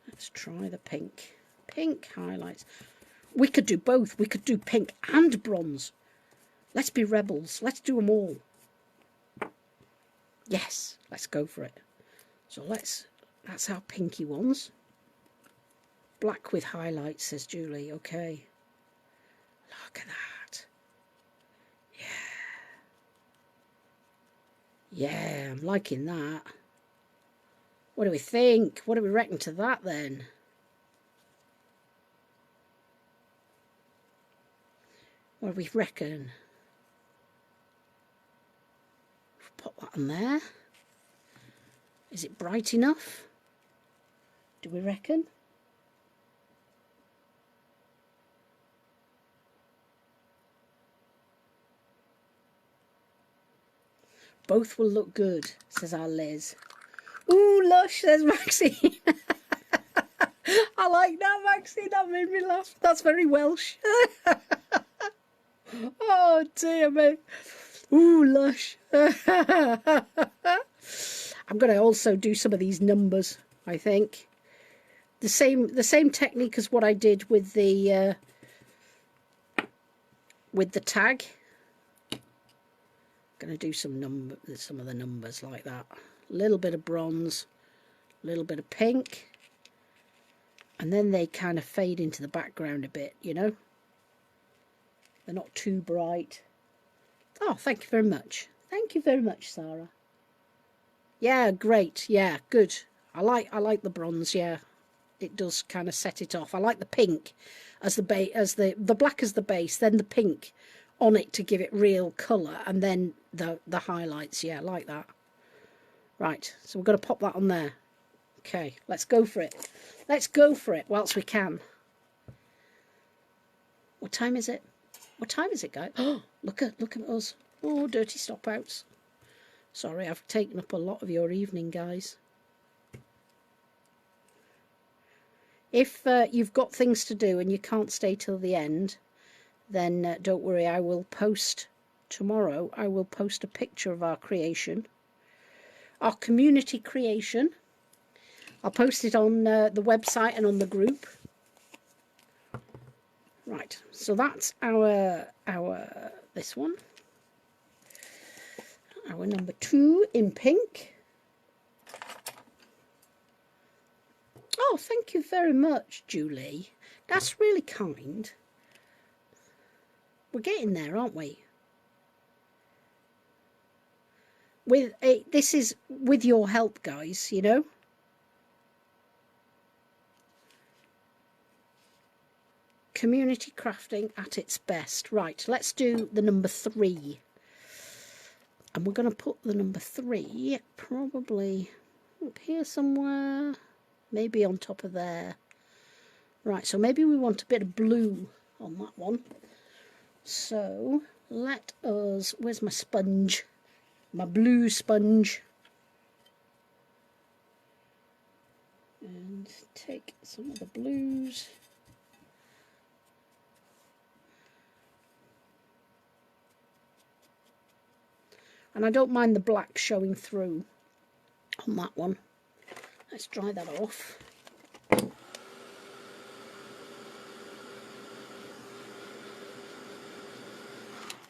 Let's try the pink. Pink highlights. We could do both. We could do pink and bronze. Let's be rebels. Let's do them all. Yes, let's go for it. So that's our pinky ones. Black with highlights, says Julie. Okay. Look at that. Yeah. Yeah, I'm liking that. What do we think? What do we reckon to that then? What do we reckon? Pop that on there. Is it bright enough? Do we reckon? Both will look good, says our Liz. Ooh, lush, says Maxine. I like that, Maxine. That made me laugh. That's very Welsh. Oh, dear me. Ooh, lush. I'm going to also do some of these numbers, I think. The same technique as what I did with the tag. Going to do some of the numbers like that. A little bit of bronze, a little bit of pink, and then they kind of fade into the background a bit, you know. They're not too bright. Oh, thank you very much. Thank you very much, Sarah. Yeah, great. Yeah, good. I like the bronze. Yeah, it does kind of set it off. I like the pink as the base, as the black as the base, then the pink on it to give it real colour, and then the highlights. Yeah, I like that. Right, so we're going to pop that on there. Okay, let's go for it. Let's go for it whilst we can. What time is it? What time is it, guys? Oh, look at us. Oh, dirty stop outs. Sorry, I've taken up a lot of your evening, guys. If you've got things to do and you can't stay till the end, then don't worry, I will post tomorrow. I will post a picture of our creation, our community creation. I'll post it on the website and on the group. Right, so that's our this one. Our number 2 in pink. Oh, thank you very much, Julie. That's really kind. We're getting there, aren't we? With this is with your help, guys, you know. Community crafting at its best. Right, let's do the number 3. And we're going to put the number 3 probably up here somewhere. Maybe on top of there. Right, so maybe we want a bit of blue on that one. So let us, where's my sponge? My blue sponge. And take some of the blues. And I don't mind the black showing through on that one. Let's dry that off.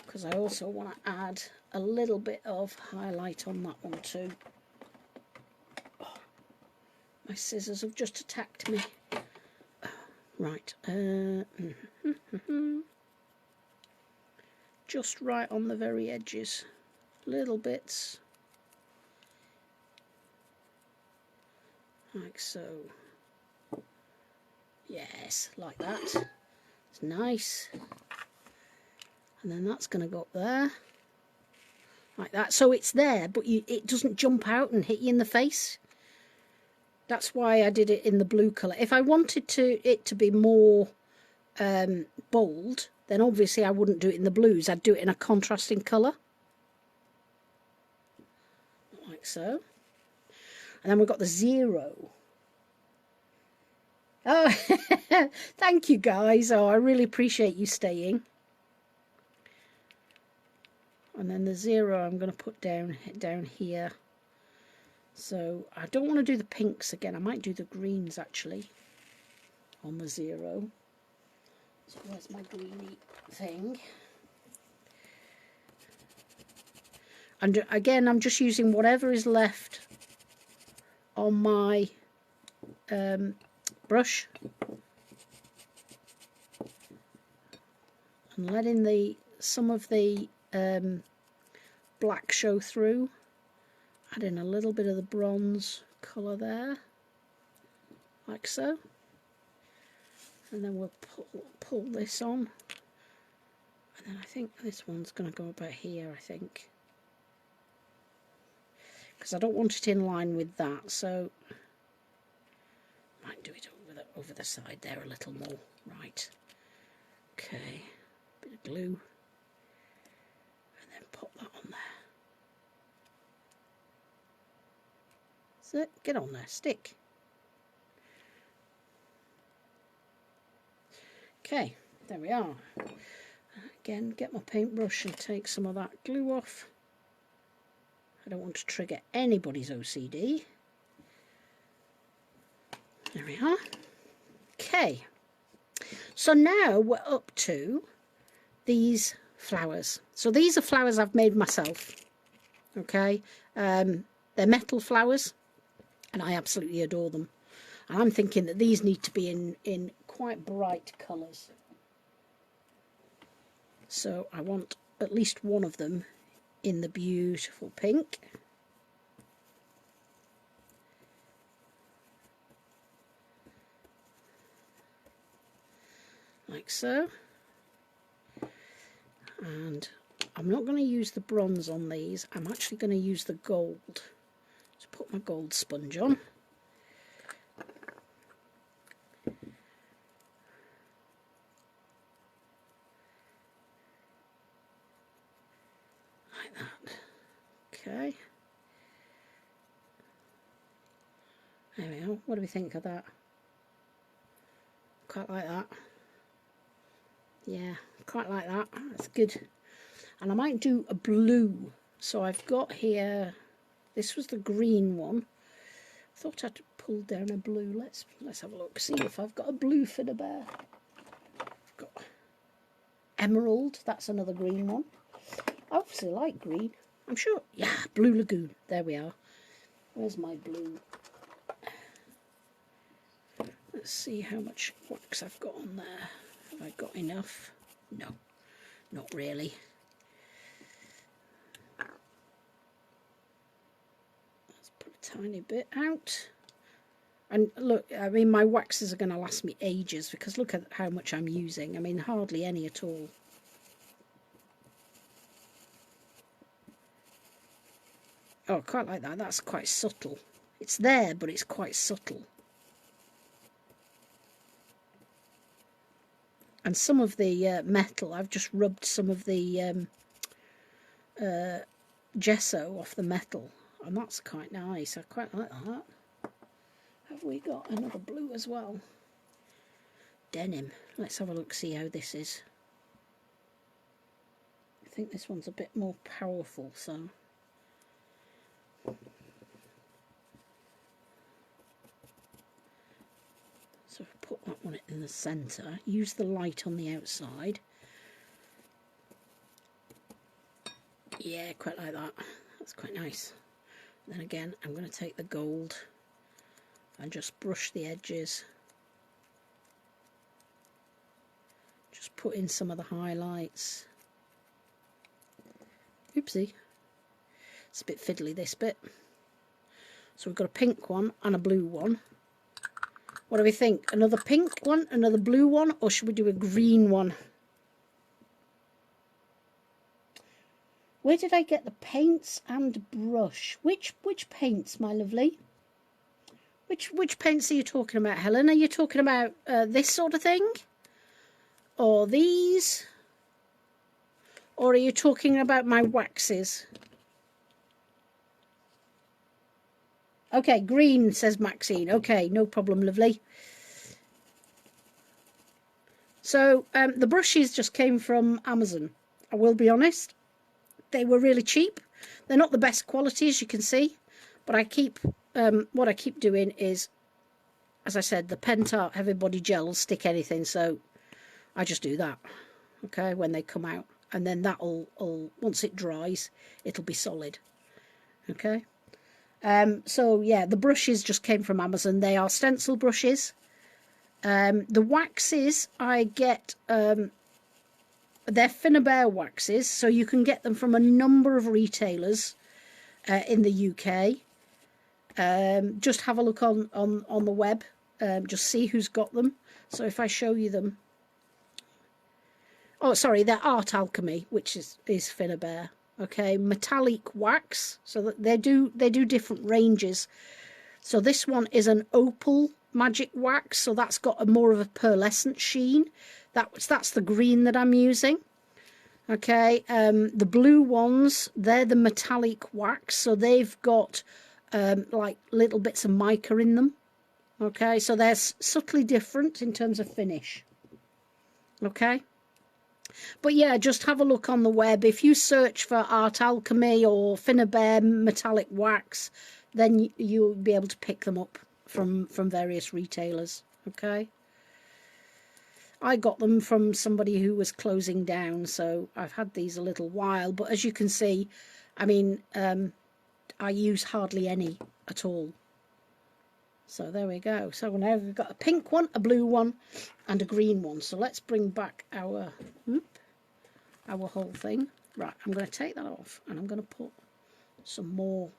Because I also want to add a little bit of highlight on that one too. Oh, my scissors have just attacked me. Right. Just right on the very edges. Little bits. Like so. Yes, like that. It's nice. And then that's going to go up there. Like that. So it's there, but it doesn't jump out and hit you in the face. That's why I did it in the blue colour. If I wanted it to be more bold, then obviously I wouldn't do it in the blues. I'd do it in a contrasting colour. Like so. And then we've got the 0. Oh, thank you guys. Oh, I really appreciate you staying. And then the 0 I'm going to put down here. So I don't want to do the pinks again. I might do the greens actually on the 0. So where's my greeny thing? And again, I'm just using whatever is left on my brush and letting some of the black show through. Add in a little bit of the bronze colour there, like so. And then we'll pull this on. And then I think this one's going to go about here, I think. Because I don't want it in line with that, so I might do it over the side there a little more. Right. Okay. Bit of glue. And then pop that on there. So get on there, stick. Okay, there we are. Again, get my paintbrush and take some of that glue off. I don't want to trigger anybody's OCD. There we are. Okay, so now we're up to these flowers. So these are flowers I've made myself. Okay, they're metal flowers, and I absolutely adore them. And I'm thinking that these need to be in quite bright colours. So I want at least one of them in the beautiful pink. like so. And I'm not going to use the bronze on these, I'm actually going to use the gold. So put my gold sponge on. Like that. Okay. There we go. What do we think of that? Quite like that. Yeah, quite like that. That's good. And I might do a blue. So I've got here, this was the green one. I thought I'd pull down a blue. Let's have a look, see if I've got a blue for the bear. I've got emerald, that's another green one. I obviously like green. I'm sure, yeah, Blue Lagoon. There we are. Where's my blue? Let's see how much wax I've got on there. Have I got enough? No, not really. Let's put a tiny bit out. And look, I mean, my waxes are going to last me ages because look at how much I'm using. I mean, hardly any at all. Oh, quite like that. That's quite subtle. It's there, but it's quite subtle. And some of the metal, I've just rubbed some of the gesso off the metal, and that's quite nice. I quite like that. Have we got another blue as well? Denim. Let's have a look, see how this is. I think this one's a bit more powerful, so... So put that one in the centre, use the light on the outside. Yeah, quite like that. That's quite nice. And then again, I'm going to take the gold and just brush the edges. Just put in some of the highlights. Oopsie. It's a bit fiddly, this bit. So we've got a pink one and a blue one. What do we think? Another pink one, another blue one, or should we do a green one? Where did I get the paints and brush? Which paints, my lovely? Which paints are you talking about, Helen? Are you talking about this sort of thing? Or these? Or are you talking about my waxes? Okay, green, says Maxine. Okay, no problem, lovely. So the brushes just came from Amazon. I will be honest. They were really cheap. They're not the best quality, as you can see. But I keep, what I keep doing is, as I said, the Pentart Heavy Body Gels stick anything. So I just do that, okay, when they come out. And then that'll, once it dries, it'll be solid, okay. So yeah, the brushes just came from Amazon. They are stencil brushes. The waxes I get, they're Finnabair waxes, so you can get them from a number of retailers in the UK. Just have a look on the web, just see who's got them. So if I show you them, oh sorry, they're Art Alchemy, which is Finnabair. Okay, metallic wax, so that they do different ranges. So this one is an opal magic wax, so that's got a more of a pearlescent sheen. That's the green that I'm using. Okay, the blue ones, they're the metallic wax, so they've got like little bits of mica in them. Okay, so they're subtly different in terms of finish. Okay. But yeah, just have a look on the web. If you search for Art Alchemy or Finnabair metallic wax, then you'll be able to pick them up from various retailers, okay? I got them from somebody who was closing down, so I've had these a little while. But as you can see, I mean, I use hardly any at all. So there we go. So now we've got a pink one, a blue one, and a green one. So let's bring back our whole thing. Right, I'm going to take that off and I'm going to put some more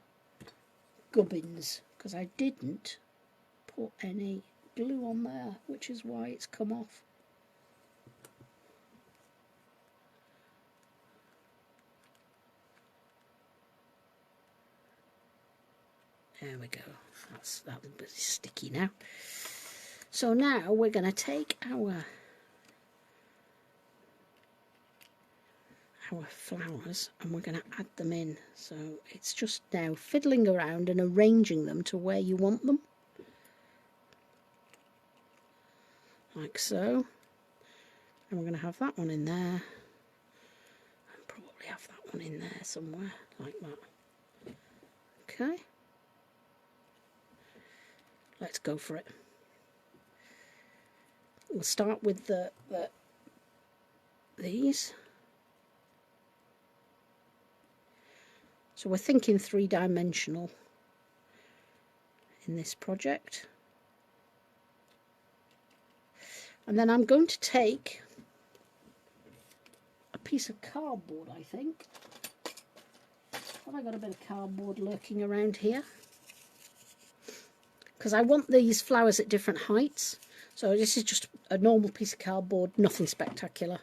gubbins because I didn't put any glue on there, which is why it's come off. There we go. That's a bit sticky now. So now we're going to take our flowers and we're going to add them in. So it's just now fiddling around and arranging them to where you want them. Like so. And we're going to have that one in there. And probably have that one in there somewhere, like that. Okay. Let's go for it. We'll start with these. So we're thinking 3-dimensional in this project. And then I'm going to take a piece of cardboard, I think. Have I got a bit of cardboard lurking around here? Because I want these flowers at different heights. So this is just a normal piece of cardboard, nothing spectacular.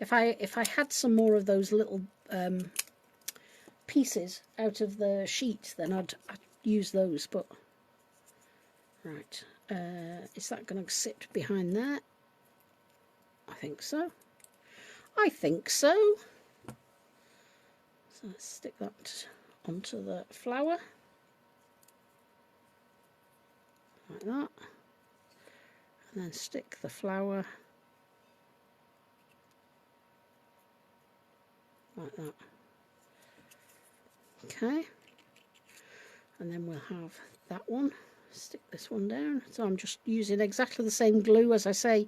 If I had some more of those little pieces out of the sheet, then I'd use those, but right, is that going to sit behind there? I think so. I think so. So let's stick that onto the flower like that, and then stick the flower like that. Okay, and then we'll have that one. Stick this one down. So I'm just using exactly the same glue. As I say,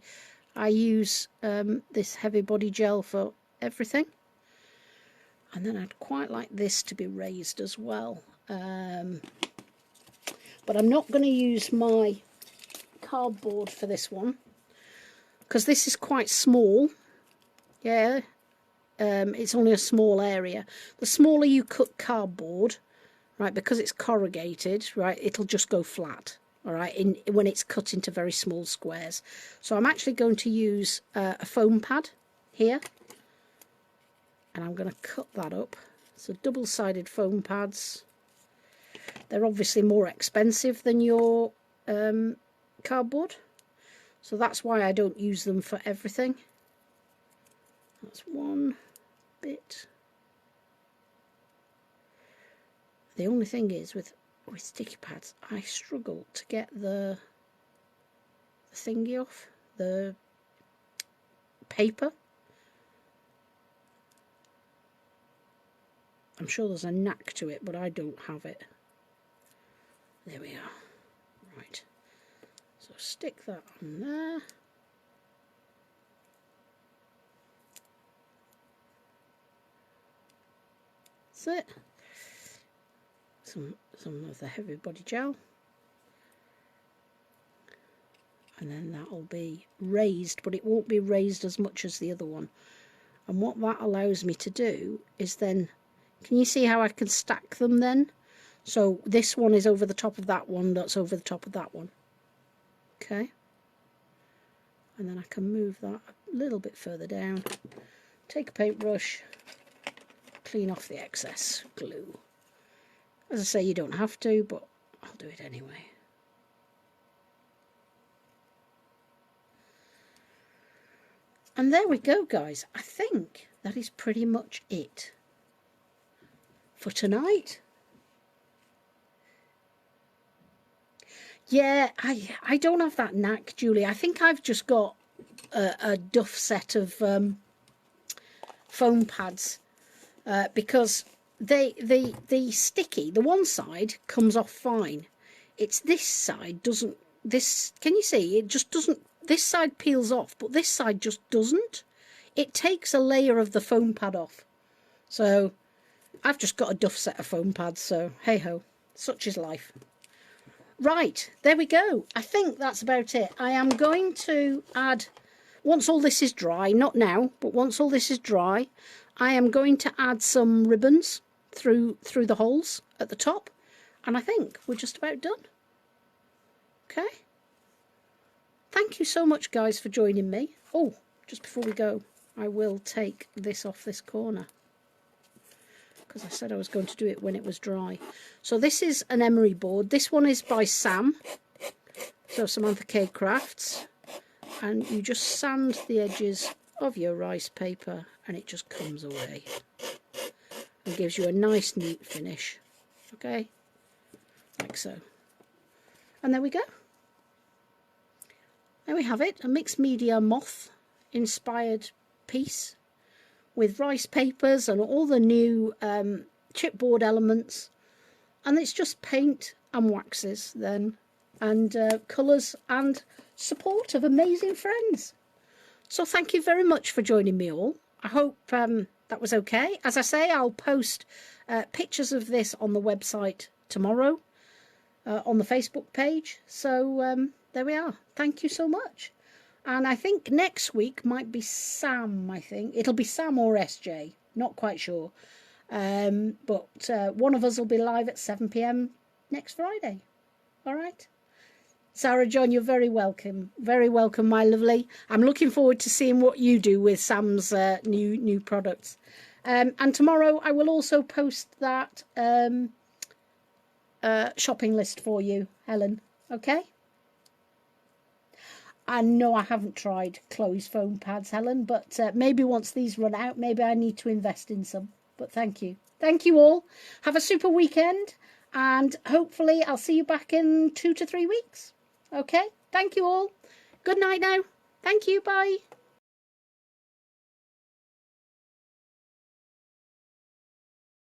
I use this heavy body gel for everything. And then I'd quite like this to be raised as well. But I'm not going to use my cardboard for this one, because this is quite small. Yeah, it's only a small area. The smaller you cut cardboard, right, because it's corrugated, right, it'll just go flat, all right, when it's cut into very small squares. So I'm actually going to use a foam pad here, and I'm going to cut that up. So double-sided foam pads. They're obviously more expensive than your cardboard, so that's why I don't use them for everything. That's one bit. The only thing is with sticky pads, I struggle to get the thingy off, the paper. I'm sure there's a knack to it, but I don't have it. There we are. Right. So stick that on there. That's it. Some of the heavy body gel. And then that'll be raised, but it won't be raised as much as the other one. And what that allows me to do is then, can you see how I can stack them then? So this one is over the top of that one, that's over the top of that one. Okay. And then I can move that a little bit further down. Take a paintbrush, clean off the excess glue. As I say, you don't have to, but I'll do it anyway. And there we go, guys. I think that is pretty much it for tonight. Yeah, I don't have that knack, Julie. I think I've just got a duff set of foam pads because the sticky, the one side comes off fine. It's this side doesn't. This, can you see? It just doesn't. This side peels off, but this side just doesn't. It takes a layer of the foam pad off. So I've just got a duff set of foam pads. So hey ho, such is life. Right, there we go. I think that's about it. I am going to add, once all this is dry, not now, but once all this is dry, I am going to add some ribbons through the holes at the top, and I think we're just about done. Okay. Thank you so much, guys, for joining me. Oh, just before we go, I will take this off this corner. because I said I was going to do it when it was dry. So this is an emery board. This one is by Sam, so Samantha K Crafts, and you just sand the edges of your rice paper and it just comes away and gives you a nice neat finish. Okay, like so. And there we go. There we have it, a mixed media moth inspired piece with rice papers and all the new chipboard elements, and it's just paint and waxes then, and colours and support of amazing friends. So thank you very much for joining me all. I hope that was okay. As I say, I'll post pictures of this on the website tomorrow, on the Facebook page. So there we are. Thank you so much. And I think next week might be Sam, I think. It'll be Sam or SJ, not quite sure. But one of us will be live at 7 p.m. next Friday. All right? Sarah John, you're very welcome. Very welcome, my lovely. I'm looking forward to seeing what you do with Sam's new products. And tomorrow I will also post that shopping list for you, Helen. Okay? I know I haven't tried Chloe's foam pads, Helen, but maybe once these run out, maybe I need to invest in some. But thank you. Thank you all. Have a super weekend, and hopefully I'll see you back in 2 to 3 weeks. Okay? Thank you all. Good night now. Thank you. Bye.